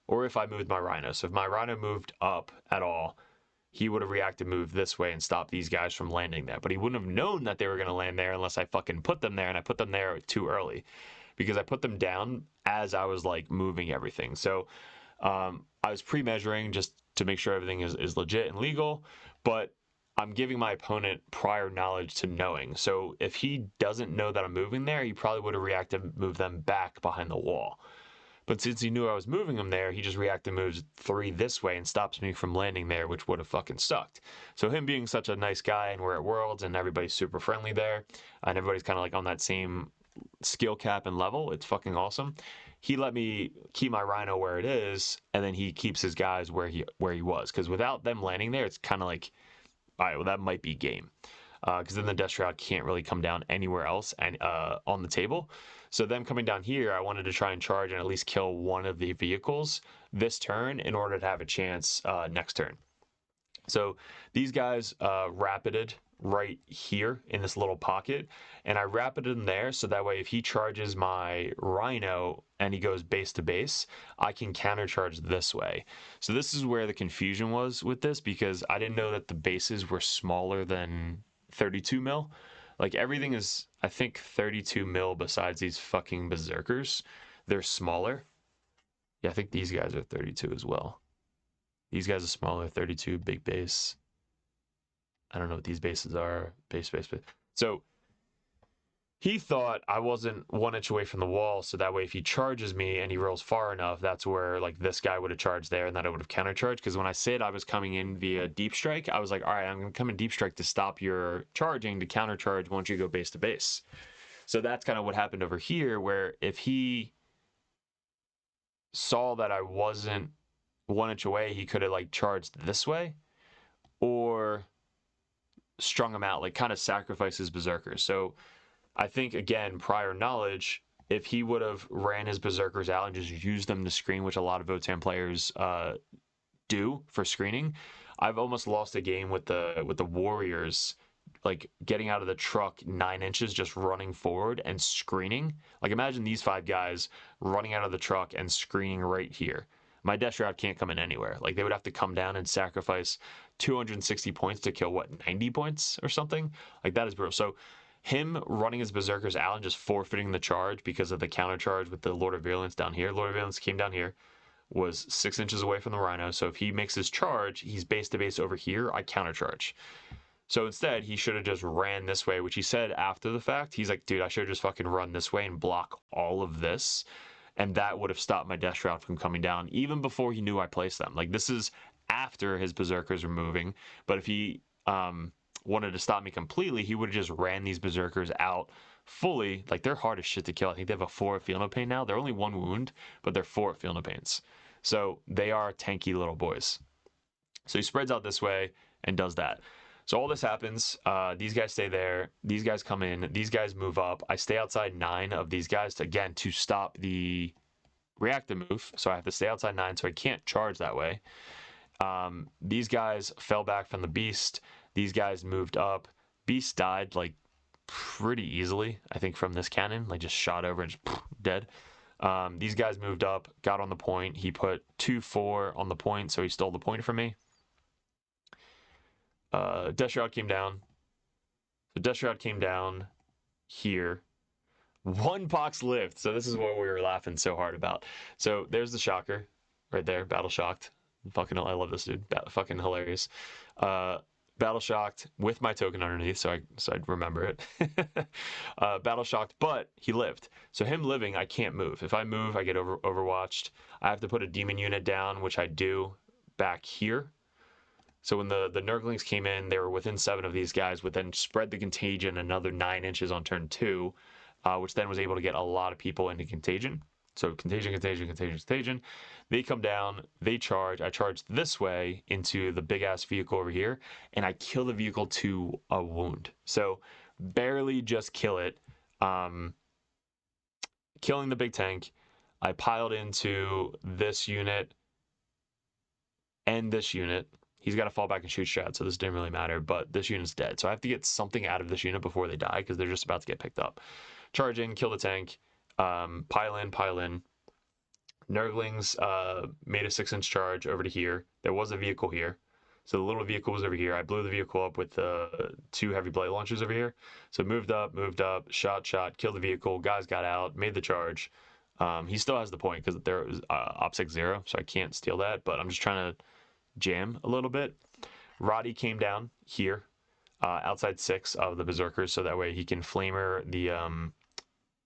or if I moved my rhino. So if my rhino moved up at all, he would have reacted move this way and stopped these guys from landing there. But he wouldn't have known that they were going to land there unless I fucking put them there, and I put them there too early because I put them down as I was like moving everything. So I was pre-measuring just to make sure everything is legit and legal, but I'm giving my opponent prior knowledge to knowing. So if he doesn't know that I'm moving there, he probably would have reacted move them back behind the wall. But since he knew I was moving him there, he just reacted moves 3 this way and stops me from landing there, which would have fucking sucked. So him being such a nice guy, and we're at Worlds, and everybody's super friendly there, and everybody's kind of like on that same skill cap and level, it's fucking awesome. He let me keep my rhino where it is, and then he keeps his guys where he was. Because without them landing there, it's kind of like, all right, well, that might be game. Because then the Death Shroud can't really come down anywhere else and on the table. So them coming down here, I wanted to try and charge and at least kill one of the vehicles this turn in order to have a chance next turn. So these guys rapided right here in this little pocket, and I rapided him there so that way if he charges my rhino and he goes base to base, I can countercharge this way. So this is where the confusion was with this, because I didn't know that the bases were smaller than 32 mil. Like everything is, I think, 32 mil besides these fucking berserkers. They're smaller. Yeah, I think these guys are 32 as well. These guys are smaller, 32, big base. I don't know what these bases are. Base. So he thought I wasn't 1 inch away from the wall, so that way if he charges me and he rolls far enough, that's where like this guy would have charged there and then I would have countercharged. Because when I said I was coming in via deep strike, I was like, all right, I'm going to come in deep strike to stop your charging to countercharge once you go base to base. So that's kind of what happened over here, where if he saw that I wasn't 1 inch away, he could have like charged this way or strung him out, like kind of sacrifice his berserkers. So I think, again, prior knowledge, if he would have ran his berserkers out and just used them to screen, which a lot of Votann players do for screening, I've almost lost a game with the warriors, like getting out of the truck 9 inches, just running forward and screening. Like imagine these 5 guys running out of the truck and screening right here. My Death Shroud can't come in anywhere. Like they would have to come down and sacrifice 260 points to kill, what, 90 points or something? Like, that is brutal. So him running his berserkers out and just forfeiting the charge because of the counter charge with the Lord of Virulence down here. Lord of Virulence came down here, was 6 inches away from the Rhino. So if he makes his charge, he's base to base over here. I counter charge. So instead, he should have just ran this way, which he said after the fact. He's like, dude, I should have just fucking run this way and block all of this. And that would have stopped my Death Shroud from coming down even before he knew I placed them. Like, this is after his berserkers were moving. But if he wanted to stop me completely, he would have just ran these berserkers out fully. Like, they're hard as shit to kill. I think they have a 4 at Feel No Pain now. They're only 1 wound, but they're 4 at Feel No Pains. So they are tanky little boys. So he spreads out this way and does that. So all this happens. These guys stay there. These guys come in. These guys move up. I stay outside 9 of these guys to stop the reactive move. So I have to stay outside 9, so I can't charge that way. These guys fell back from the beast. These guys moved up. Beast died like pretty easily, I think, from this cannon. Like, just shot over and just dead. These guys moved up, got on the point. He put 2-4 on the point, so he stole the point from me. Death Shroud came down. So Death Shroud came down here. 1 pox lived. So this is what we were laughing so hard about. So there's the shocker right there. Battle shocked. Fucking, I love this dude. Fucking hilarious. Battle shocked with my token underneath, so I'd remember it. Battle shocked, but he lived. So him living, I can't move. If I move, I get overwatched. I have to put a demon unit down, which I do back here. So when the Nurglings came in, they were within 7 of these guys, would then spread the contagion another 9 inches on turn 2, which then was able to get a lot of people into contagion. So contagion. They come down, they charge. I charge this way into the big-ass vehicle over here, and I kill the vehicle to a wound. So barely just kill it. Killing the big tank. I piled into this unit and this unit. He's got to fall back and shoot Shroud, so this didn't really matter, but this unit's dead. So I have to get something out of this unit before they die, because they're just about to get picked up. Charge in, kill the tank, pile in. Nurglings made a 6-inch charge over to here. There was a vehicle here. So the little vehicle was over here. I blew the vehicle up with 2 heavy blade launchers over here. So moved up, shot, killed the vehicle. Guys got out, made the charge. He still has the point because there was OPSEC 0, so I can't steal that, but I'm just trying to jam a little bit. Roddy came down here outside 6 of the berserkers, so that way he can flamer the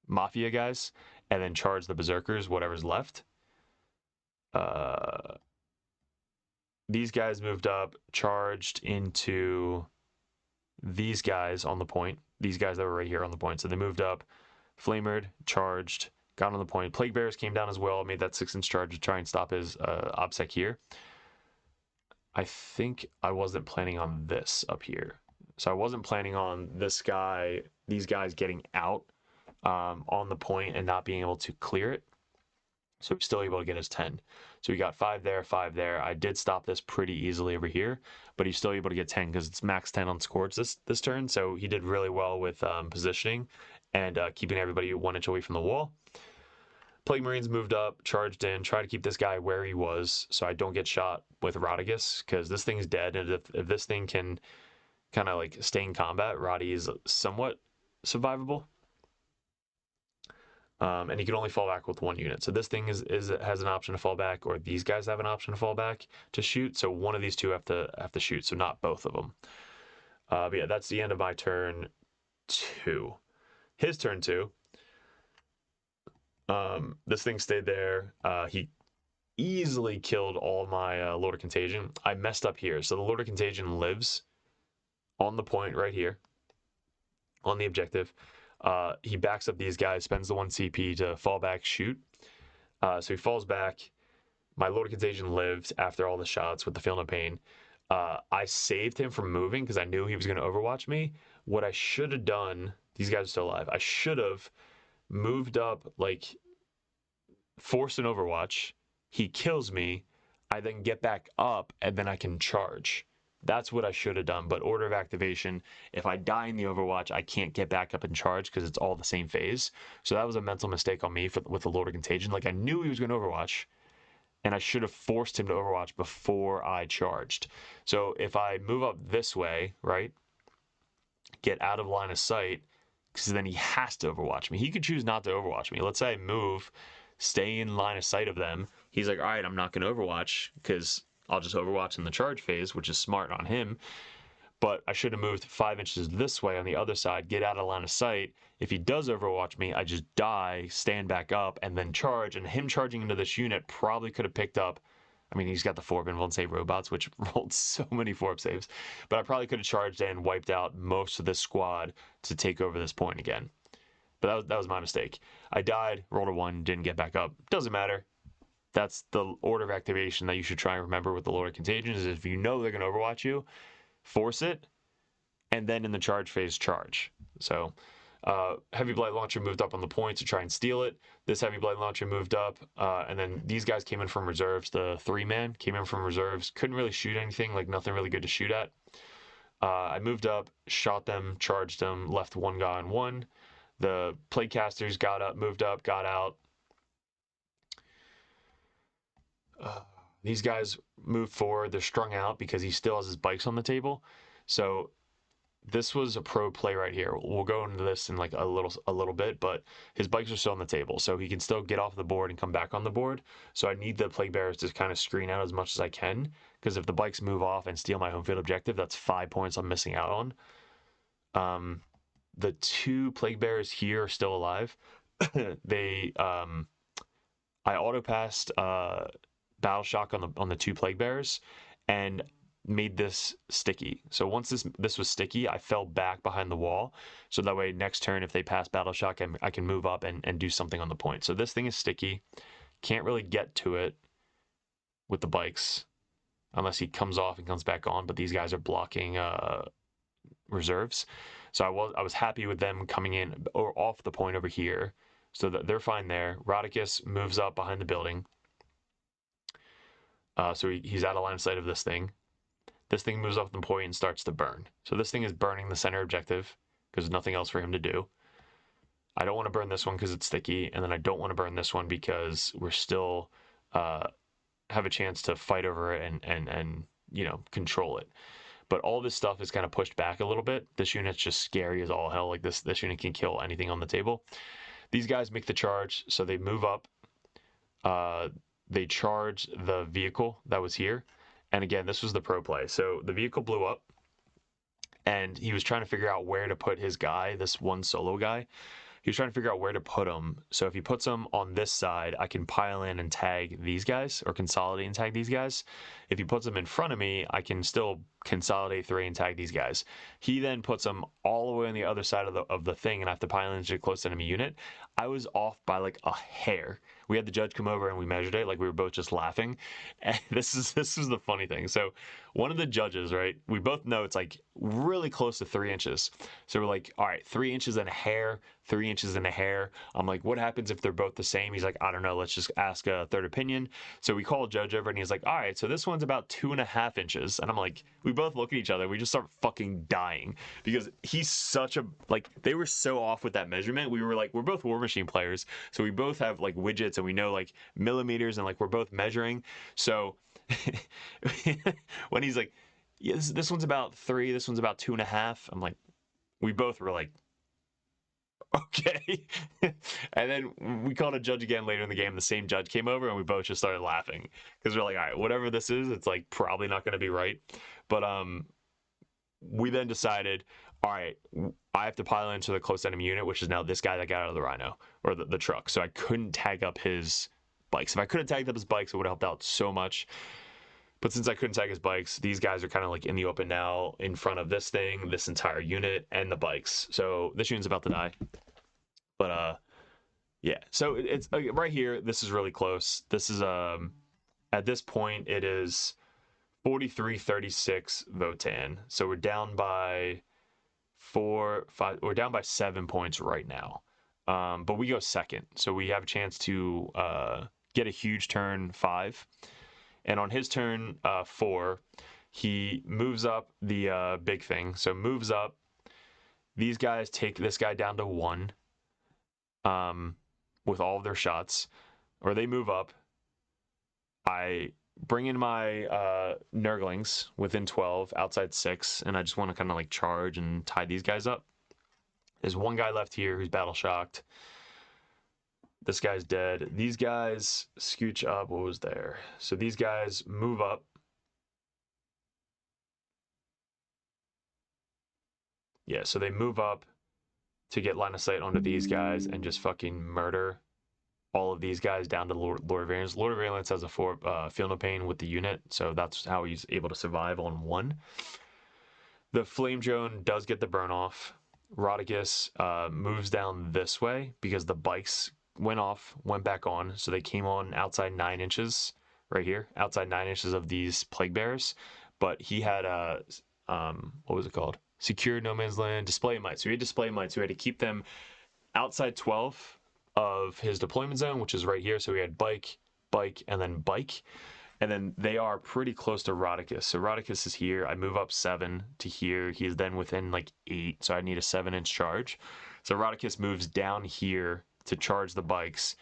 mafia guys and then charge the berserkers, whatever's left. These guys moved up, charged into these guys on the point, these guys that were right here on the point. So they moved up, flamered, charged, got on the point. Plague Bears came down as well, made that 6-inch charge to try and stop his OPSEC here. I think I wasn't planning on this up here. So I wasn't planning on these guys getting out on the point and not being able to clear it. So he's still able to get his 10. So we got 5 there, 5 there. I did stop this pretty easily over here, but he's still able to get 10 because it's max 10 on Scourge this turn. So he did really well with positioning and keeping everybody 1 inch away from the wall. Plague Marines moved up, charged in, try to keep this guy where he was so I don't get shot with Rodigus, because this thing's dead, and if this thing can kind of like stay in combat, Roddy is somewhat survivable. And he can only fall back with 1 unit. So this thing has an option to fall back, or these guys have an option to fall back to shoot. So one of these two have to shoot, so not both of them. But yeah, that's the end of my turn 2. His turn 2. This thing stayed there. He easily killed all my Lord of Contagion. I messed up here. So the Lord of Contagion lives on the point right here, on the objective. He backs up these guys, spends the 1 CP to fall back, shoot. So he falls back. My Lord of Contagion lived after all the shots with the Feel No Pain. I saved him from moving because I knew he was going to overwatch me. What I should have done, these guys are still alive, I should have moved up, like, forced an overwatch. He kills me. I then get back up, and then I can charge. That's what I should have done. But order of activation, if I die in the overwatch, I can't get back up and charge because it's all the same phase. So that was a mental mistake on me with the Lord of Contagion. Like, I knew he was going to overwatch. and I should have forced him to overwatch before I charged. So if I move up this way, right, get out of line of sight, because then he has to overwatch me. He could choose not to overwatch me. Let's say I move, stay in line of sight of them. He's like, all right, I'm not going to overwatch because I'll just overwatch in the charge phase, which is smart on him. But I should have moved 5 inches this way on the other side, get out of line of sight. If he does overwatch me, I just die, stand back up, and then charge. And him charging into this unit probably could have picked up. I mean, he's got the 4-up invuln save robots, which rolled so many 4-up saves. But I probably could have charged and wiped out most of this squad to take over this point again. But that was my mistake. I died, rolled a 1, didn't get back up. Doesn't matter. That's the order of activation that you should try and remember with the Lord of Contagion, is if you know they're going to overwatch you, force it, and then in the charge phase, charge. So heavy blight launcher moved up on the point to try and steal it. This heavy blight launcher moved up, and then these guys came in from reserves. The 3-man came in from reserves, couldn't really shoot anything, like nothing really good to shoot at. I moved up, shot them, charged them, left one guy on one. The playcasters got up, moved up, got out. These guys moved forward. They're strung out because he still has his bikes on the table. So this was a pro play right here. We'll go into this in like a little bit, but his bikes are still on the table, so he can still get off the board and come back on the board. So I need the plague bearers to kind of screen out as much as I can, because if the bikes move off and steal my home field objective, that's 5 points I'm missing out on. The 2 plague bearers here are still alive. They I auto passed battle shock on the 2 plague bearers and made this sticky. So once this was sticky, I fell back behind the wall, so that way next turn if they pass battle shock, I can move up and do something on the point. So this thing is sticky, can't really get to it with the bikes unless he comes off and comes back on, but these guys are blocking reserves. So I was happy with them coming in or off the point over here, so that they're fine there. Rodicus moves up behind the building, so he's out of line of sight of this thing. This thing moves off the point and starts to burn. So this thing is burning the center objective because there's nothing else for him to do. I don't want to burn this one because it's sticky, and then I don't want to burn this one because we're still have a chance to fight over it and control it. But all this stuff is kind of pushed back a little bit. This unit's just scary as all hell. Like this unit can kill anything on the table. These guys make the charge, so they move up. They charge the vehicle that was here. And again, this was the pro play. So the vehicle blew up, and he was trying to figure out where to put his guy, this one solo guy. He was trying to figure out where to put him. So if he puts him on this side, I can pile in and tag these guys, or consolidate and tag these guys. If he puts them in front of me, I can still consolidate 3 and tag these guys. He then puts them all the way on the other side of the thing, and I have to pile into a close enemy unit. I was off by like a hair. We had the judge come over and we measured it, like we were both just laughing. And this is the funny thing. So one of the judges, right, we both know it's like really close to 3 inches. So we're like, all right, 3 inches and a hair, 3 inches and a hair. I'm like, what happens if they're both the same? He's like, I don't know, let's just ask a third opinion. So we call a judge over and he's like, all right, so this one's about 2.5 inches. And I'm like, we both look at each other, we just start fucking dying because he's such a, like, they were so off with that measurement. We were like, we're both War Machine players, so we both have like widgets and we know like millimeters, and like we're both measuring. So when he's like, yeah, this one's about 3, this one's about 2.5, I'm like, we both were like, okay. And then we called a judge again later in the game. The same judge came over and we both just started laughing because we're like, all right, whatever this is, it's like probably not going to be right. But we then decided, all right, I have to pile into the close enemy unit, which is now this guy that got out of the Rhino, or the truck. So I couldn't tag up his bikes. If I could have tagged up his bikes, it would have helped out so much. But since I couldn't tag his bikes, these guys are kind of like in the open now in front of this thing, this entire unit, and the bikes. So this unit's about to die. But yeah. So it's right here. This is really close. This is at this point it is 43-36 Votann. So we're down by 4, 5. We're down by 7 points right now. But we go second, so we have a chance to get a huge turn 5. And on his turn 4, he moves up the big thing. So moves up. These guys take this guy down to 1 with all of their shots, or they move up. I bring in my Nurglings within 12, outside 6, and I just want to kind of like charge and tie these guys up. There's one guy left here who's battle shocked. This guy's dead. These guys scooch up. What was there? So these guys move up. Yeah, so they move up to get line of sight onto these guys and just fucking murder all of these guys down to Lord of Variance. Lord of Variance has a feel no pain with the unit, so that's how he's able to survive on 1. The Flame Drone does get the burn off. Rodicus moves down this way because the bikes went off, went back on, so they came on outside 9 inches right here, outside 9 inches of these plague bearers. But he had a what was it called? Secure no man's land display might. So he had display might, so we had to keep them outside 12 of his deployment zone, which is right here. So we had bike, bike, and then bike. And then they are pretty close to Rodicus. So Rodicus is here. I move up 7 to here. He's then within like 8, so I need a 7-inch charge. So Rodicus moves down here to charge the bikes,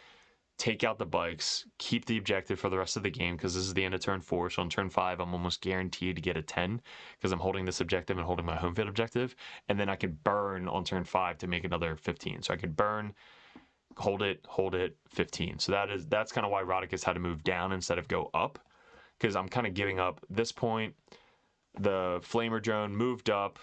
take out the bikes, keep the objective for the rest of the game because this is the end of turn 4. So on turn 5, I'm almost guaranteed to get a 10 because I'm holding this objective and holding my home field objective. And then I can burn on turn 5 to make another 15. So I could burn, hold it, 15. So that's kind of why Rodicus had to move down instead of go up, because I'm kind of giving up this point. The Flamer Drone moved up,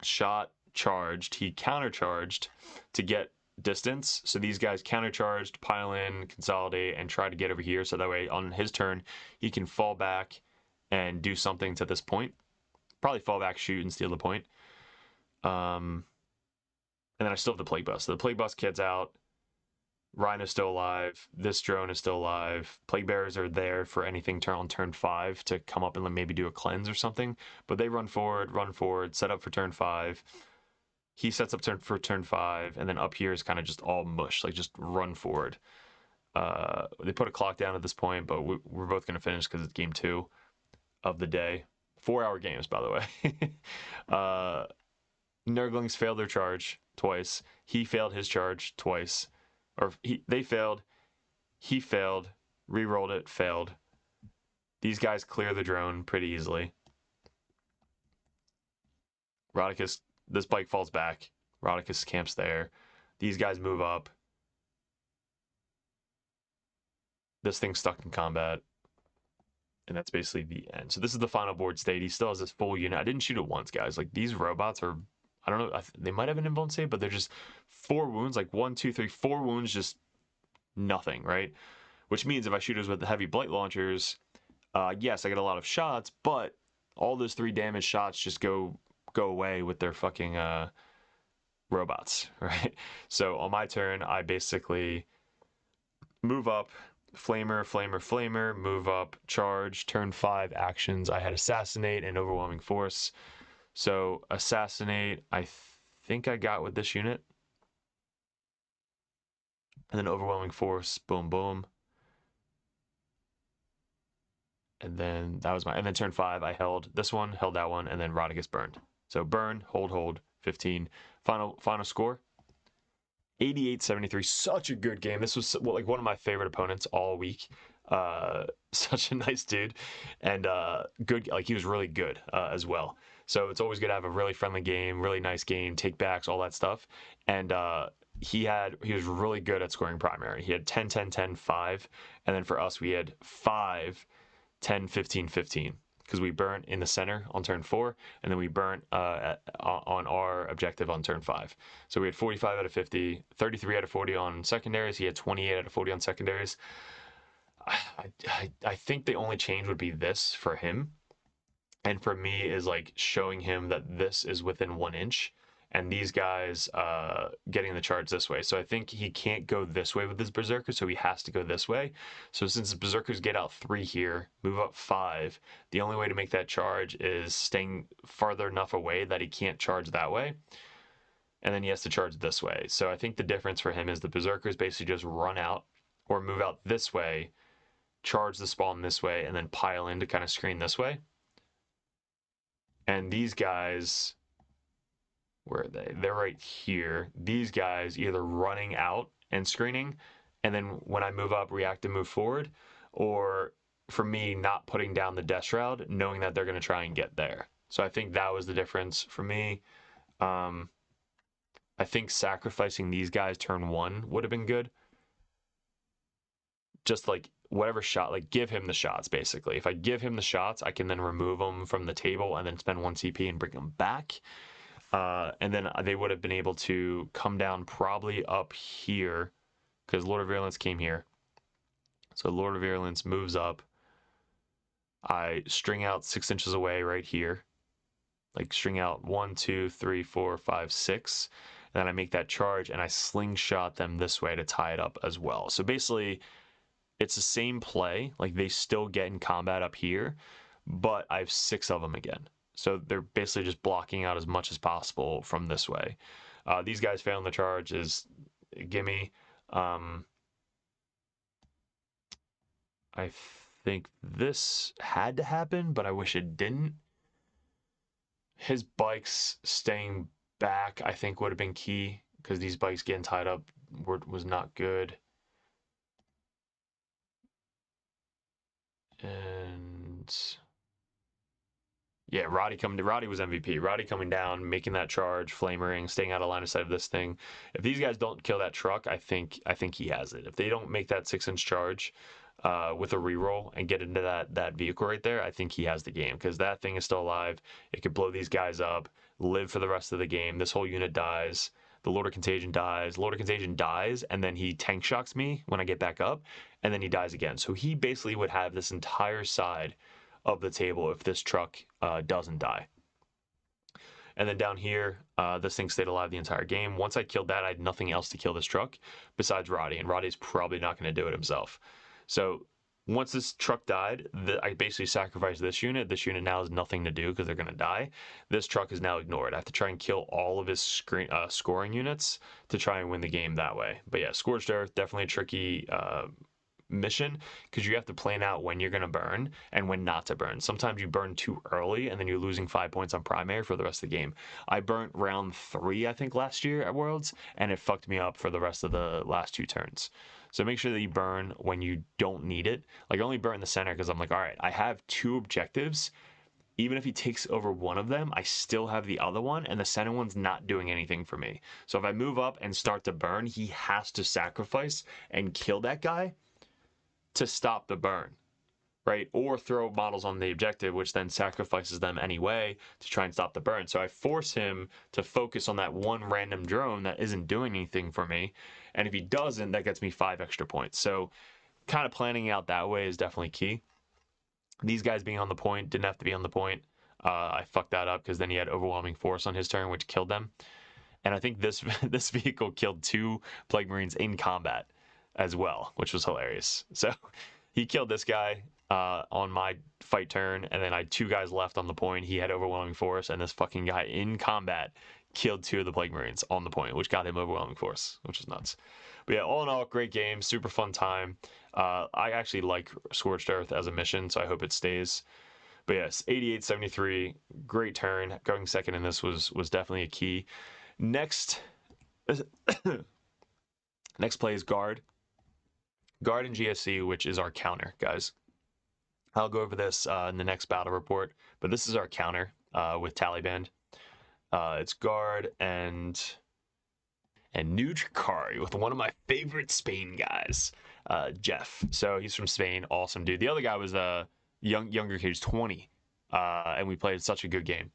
shot, charged. He countercharged to get distance. So these guys countercharged, pile in, consolidate, and try to get over here. So that way on his turn, he can fall back and do something to this point. Probably fall back, shoot, and steal the point. And then I still have the Plague Bust. So the Plague Bust kid's out. Rhino's still alive. This drone is still alive. Plague Bearers are there for anything on turn 5 to come up and maybe do a cleanse or something. But they run forward, set up for turn 5. He sets up for turn 5, and then up here is kind of just all mush, like just run forward. They put a clock down at this point, but we're both going to finish because it's game 2 of the day. 4-hour games, by the way. Nurglings failed their charge twice. He failed his charge twice. Or they failed, he failed, re-rolled it, failed. These guys clear the drone pretty easily. Rodicus, this bike falls back. Rodicus camps there. These guys move up. This thing's stuck in combat. And that's basically the end. So this is the final board state. He still has this full unit. I didn't shoot it once, guys. Like, these robots are, I don't know, they might have an invuln save, but they're just 4 wounds, like 1, 2, 3, 4 wounds, just nothing, right? Which means if I shoot us with the heavy blight launchers, yes, I get a lot of shots, but all those 3 damage shots just go away with their fucking robots, right? So on my turn, I basically move up, flamer, move up, charge, turn 5 actions. I had assassinate and overwhelming force. So assassinate, I think I got with this unit. And then overwhelming force, boom, boom. And then that was and then turn 5, I held this one, held that one, and then Rodicus burned. So burn, hold, 15. Final score, 88-73. Such a good game. This was like one of my favorite opponents all week. Such a nice dude, and good. Like, he was really good as well. So it's always good to have a really friendly game, really nice game, take backs, all that stuff. And he was really good at scoring primary. He had 10, 10, 10, 5, and then for us we had 5, 10, 15, 15. Because we burnt in the center on turn 4, and then we burnt on our objective on turn 5. So we had 45 out of 50, 33 out of 40 on secondaries. He had 28 out of 40 on secondaries. I think the only change would be this for him. And for me is like showing him that this is within 1 inch. And these guys getting the charge this way. So I think he can't go this way with his Berserker, so he has to go this way. So since his Berserkers get out 3 here, move up 5, the only way to make that charge is staying farther enough away that he can't charge that way. And then he has to charge this way. So I think the difference for him is the Berserkers basically just run out or move out this way, charge the spawn this way, and then pile in to kind of screen this way. And these guys, where are they? They're right here. These guys either running out and screening, and then when I move up, react and move forward, or for me not putting down the death shroud, knowing that they're going to try and get there. So I think that was the difference for me. I think sacrificing these guys turn 1 would have been good. Just like whatever shot, like give him the shots basically. If I give him the shots, I can then remove them from the table and then spend 1 CP and bring them back. And then they would have been able to come down probably up here because Lord of Virulence came here. So Lord of Virulence moves up. I string out 6 inches away right here. Like string out 1, 2, 3, 4, 5, 6. And then I make that charge and I slingshot them this way to tie it up as well. So basically, it's the same play. Like they still get in combat up here, but I have 6 of them again. So they're basically just blocking out as much as possible from this way. These guys failing the charge is gimme. I think this had to happen, but I wish it didn't. His bikes staying back, I think, would have been key because these bikes getting tied up was not good. And yeah, Roddy was MVP. Roddy coming down, making that charge, flamering, staying out of line of sight of this thing. If these guys don't kill that truck, I think he has it. If they don't make that 6-inch charge with a reroll and get into that vehicle right there, I think he has the game because that thing is still alive. It could blow these guys up, live for the rest of the game. This whole unit dies. The Lord of Contagion dies. Lord of Contagion dies, and then he tank shocks me when I get back up, and then he dies again. So he basically would have this entire side of the table if this truck doesn't die. And then down here, this thing stayed alive the entire game. Once I killed that, I had nothing else to kill this truck besides Roddy, and Roddy's probably not going to do it himself. So once this truck died, I basically sacrificed this unit. This unit now has nothing to do because they're going to die. This truck is now ignored. I have to try and kill all of his scoring units to try and win the game that way. But yeah, Scorched Earth, definitely a tricky mission because you have to plan out when you're going to burn and when not to burn. Sometimes you burn too early and then you're losing 5 points on primary for the rest of the game. I burnt round 3, I think, last year at Worlds, and it fucked me up for the rest of the last 2 turns. So make sure that you burn when you don't need it. Like I only burn the center because I'm like, all right, I have 2 objectives. Even if he takes over one of them, I still have the other one, and the center one's not doing anything for me. So if I move up and start to burn, he has to sacrifice and kill that guy to stop the burn, right? Or throw models on the objective, which then sacrifices them anyway to try and stop the burn. So I force him to focus on that one random drone that isn't doing anything for me. And if he doesn't, that gets me 5 extra points. So kind of planning out that way is definitely key. These guys being on the point didn't have to be on the point. I fucked that up because then he had overwhelming force on his turn, which killed them. And I think this vehicle killed 2 Plague Marines in combat as well, which was hilarious. So he killed this guy on my fight turn, and then I had 2 guys left on the point. He had overwhelming force, and this fucking guy in combat killed 2 of the Plague Marines on the point, which got him overwhelming force, which is nuts. But yeah, all in all, great game, super fun time. I actually like Scorched Earth as a mission, so I hope it stays. But yes, 88-73, great turn. Going second in this was definitely a key. Next play is Guard. Guard in GSC, which is our counter, guys. I'll go over this in the next battle report, but this is our counter with Taliban. It's Guard and new Drakari with one of my favorite Spain guys, Jeff. So he's from Spain, awesome dude. The other guy was a younger kid, he's 20, and we played such a good game.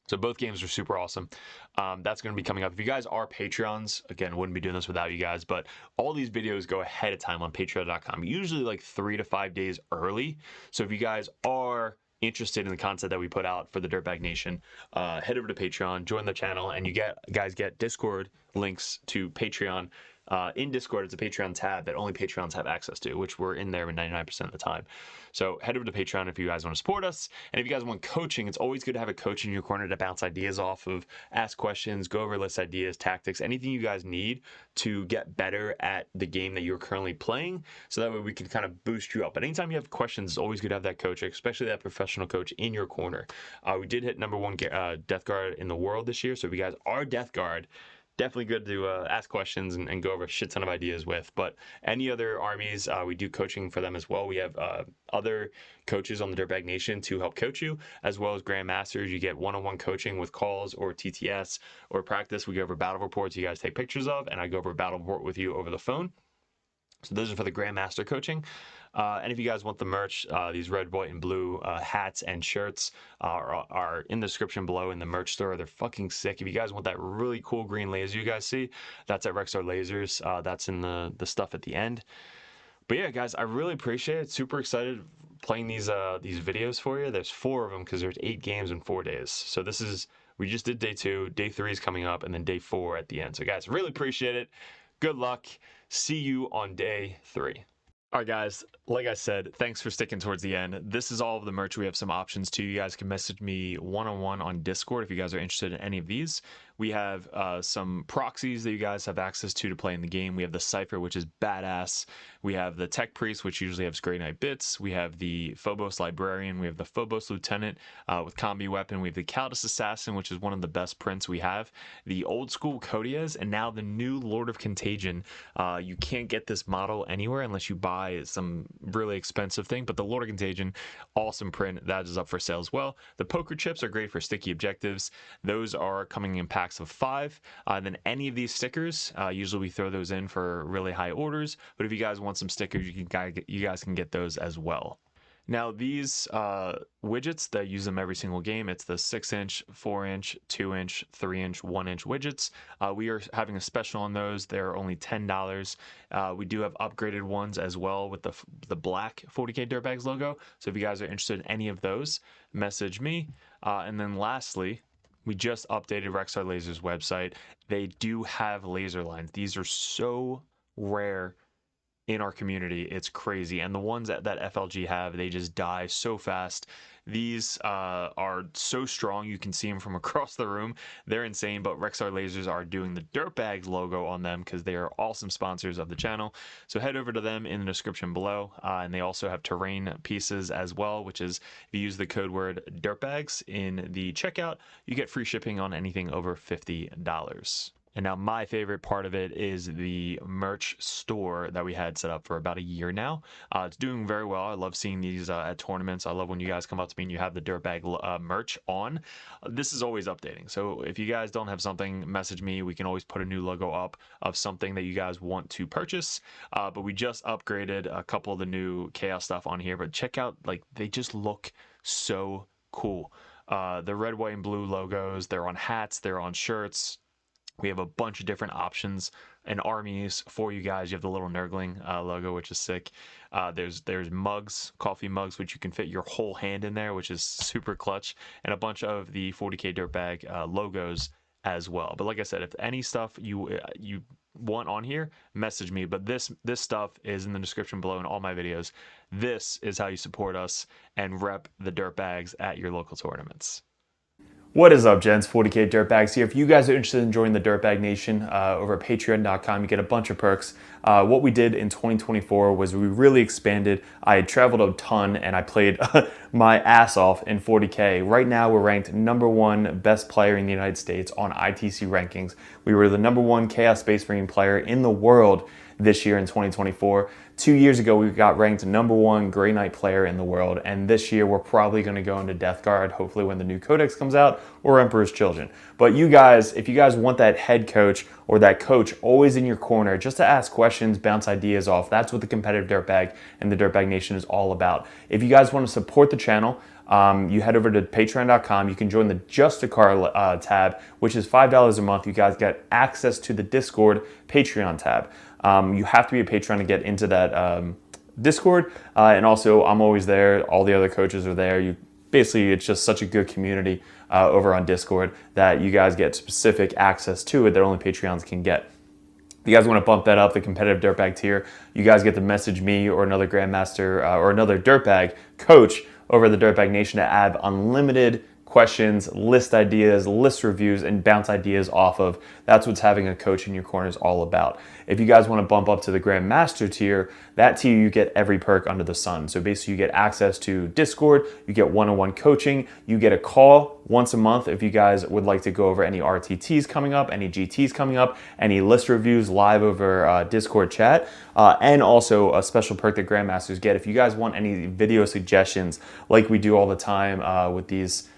So both games were super awesome. That's going to be coming up. If you guys are Patreons, again, wouldn't be doing this without you guys, but all these videos go ahead of time on patreon.com, usually like 3 to 5 days early. So if you guys are interested in the content that we put out for the Dirtbag Nation, head over to Patreon, join the channel, and you guys get Discord links to Patreon. In Discord, it's a Patreon tab that only Patreons have access to, which we're in there 99% of the time. So head over to Patreon if you guys want to support us. And if you guys want coaching, it's always good to have a coach in your corner to bounce ideas off of, ask questions, go over list ideas, tactics, anything you guys need to get better at the game that you're currently playing. So that way we can kind of boost you up. But anytime you have questions, it's always good to have that coach, especially that professional coach in your corner. We did hit #1 Death Guard in the world this year. So if you guys are Death Guard, definitely good to ask questions and go over a shit ton of ideas with. But any other armies, we do coaching for them as well. We have other coaches on the Dirtbag Nation to help coach you, as well as grandmasters. You get one-on-one coaching with calls or TTS or practice. We go over battle reports you guys take pictures of, and I go over a battle report with you over the phone. So those are for the grandmaster coaching. And if you guys want the merch, these red, white, and blue hats and shirts are in the description below in the merch store. They're fucking sick. If you guys want that really cool green laser you guys see, that's at Rexstar Lasers. That's in the stuff at the end. But yeah, guys, I really appreciate it. Super excited playing these videos for you. There's 4 of them because there's 8 games in 4 days. So we just did day 2, day 3 is coming up, and then day 4 at the end. So guys, really appreciate it. Good luck. See you on day 3. All right, guys, like I said, thanks for sticking towards the end. This is all of the merch. We have some options too. You guys can message me one-on-one on Discord if you guys are interested in any of these. We have some proxies that you guys have access to play in the game. We have the Cypher, which is badass. We have the Tech Priest, which usually has Grey Knight bits. We have the Phobos Librarian. We have the Phobos Lieutenant with Combi Weapon. We have the Caldus Assassin, which is one of the best prints we have. The old school Kodias, and now the new Lord of Contagion. You can't get this model anywhere unless you buy some really expensive thing, but the Lord of Contagion, awesome print. That is up for sale as well. The poker chips are great for sticky objectives. Those are coming in packs of 5. Then any of these stickers, usually we throw those in for really high orders, but if you guys want some stickers, you guys can get those as well. Now these widgets, that use them every single game. It's the 6-inch, 4-inch, 2-inch, 3-inch, 1-inch widgets. We are having a special on those. They're only $10. We do have upgraded ones as well with the black 40K Dirtbags logo. So if you guys are interested in any of those, message me. And then lastly, we just updated Rexstar Lasers website. They do have laser lines. These are so rare in our community. It's crazy. And the ones that FLG have, they just die so fast. These are so strong. You can see them from across the room. They're insane, but Rexstar Lasers are doing the Dirtbags logo on them because they are awesome sponsors of the channel. So head over to them in the description below. And they also have terrain pieces as well, which is if you use the code word Dirtbags in the checkout, you get free shipping on anything over $50. And now my favorite part of it is the merch store that we had set up for about a year now. It's doing very well. I love seeing these at tournaments. I love when you guys come up to me and you have the Dirtbag merch on. This is always updating. So if you guys don't have something, message me. We can always put a new logo up of something that you guys want to purchase. But we just upgraded a couple of the new Chaos stuff on here. But check out, like, they just look so cool. The red, white, and blue logos. They're on hats. They're on shirts. We have a bunch of different options and armies for you guys. You have the little Nurgling logo, which is sick. There's mugs, coffee mugs, which you can fit your whole hand in there, which is super clutch, and a bunch of the 40K Dirtbag logos as well. But like I said, if any stuff you want on here, message me. But this stuff is in the description below in all my videos. This is how you support us and rep the Dirtbags at your local tournaments. What is up, gents? 40K Dirtbags here. If you guys are interested in joining the Dirtbag Nation over at patreon.com, you get a bunch of perks. What we did in 2024 was we really expanded. I had traveled a ton and I played my ass off in 40K. Right now, we're ranked #1 best player in the United States on ITC rankings. We were the #1 Chaos Space Marine player in the world this year in 2024. 2 years ago, we got ranked #1 Grey Knight player in the world, and this year we're probably going to go into Death Guard, hopefully when the new Codex comes out, or Emperor's Children. But you guys, if you guys want that head coach or that coach always in your corner, just to ask questions, bounce ideas off, that's what the competitive Dirtbag and the Dirtbag Nation is all about. If you guys want to support the channel, you head over to patreon.com. You can join the Just a Car tab, which is $5 a month. You guys get access to the Discord Patreon tab. You have to be a patron to get into that Discord, and also I'm always there. All the other coaches are there. Basically, it's just such a good community over on Discord that you guys get specific access to it that only Patreons can get. If you guys want to bump that up, the competitive Dirtbag tier, you guys get to message me or another Grandmaster or another Dirtbag coach over the Dirtbag Nation to have unlimited questions, list ideas, list reviews, and bounce ideas off of. That's what having a coach in your corner is all about. If you guys want to bump up to the Grandmaster tier, that tier you get every perk under the sun. So basically you get access to Discord, you get one-on-one coaching, you get a call once a month if you guys would like to go over any RTTs coming up, any GTs coming up, any list reviews live over Discord chat, and also a special perk that Grandmasters get if you guys want any video suggestions like we do all the time with these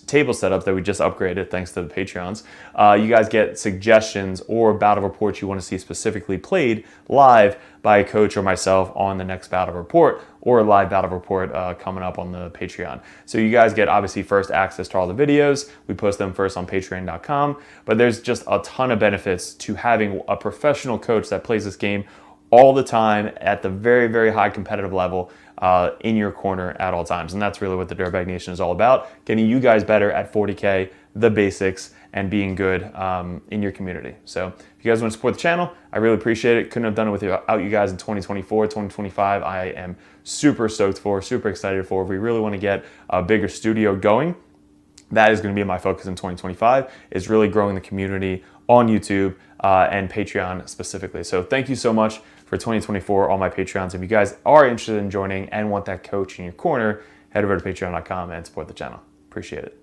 table setups that we just upgraded thanks to the Patreons. You guys get suggestions or battle reports you want to see specifically played live by a coach or myself on the next battle report, or a live battle report coming up on the Patreon. So you guys get obviously first access to all the videos. We post them first on patreon.com, but there's just a ton of benefits to having a professional coach that plays this game all the time at the very, very high competitive level in your corner at all times. And that's really what the Dirtbag Nation is all about, getting you guys better at 40K, the basics, and being good in your community. So if you guys want to support the channel, I really appreciate it. Couldn't have done it without you guys in 2024, 2025. I am super stoked for, super excited for. If we really want to get a bigger studio going, that is going to be my focus in 2025, is really growing the community on YouTube and Patreon specifically. So thank you so much for 2024, all my Patreons. If you guys are interested in joining and want that coach in your corner, head over to patreon.com and support the channel. Appreciate it.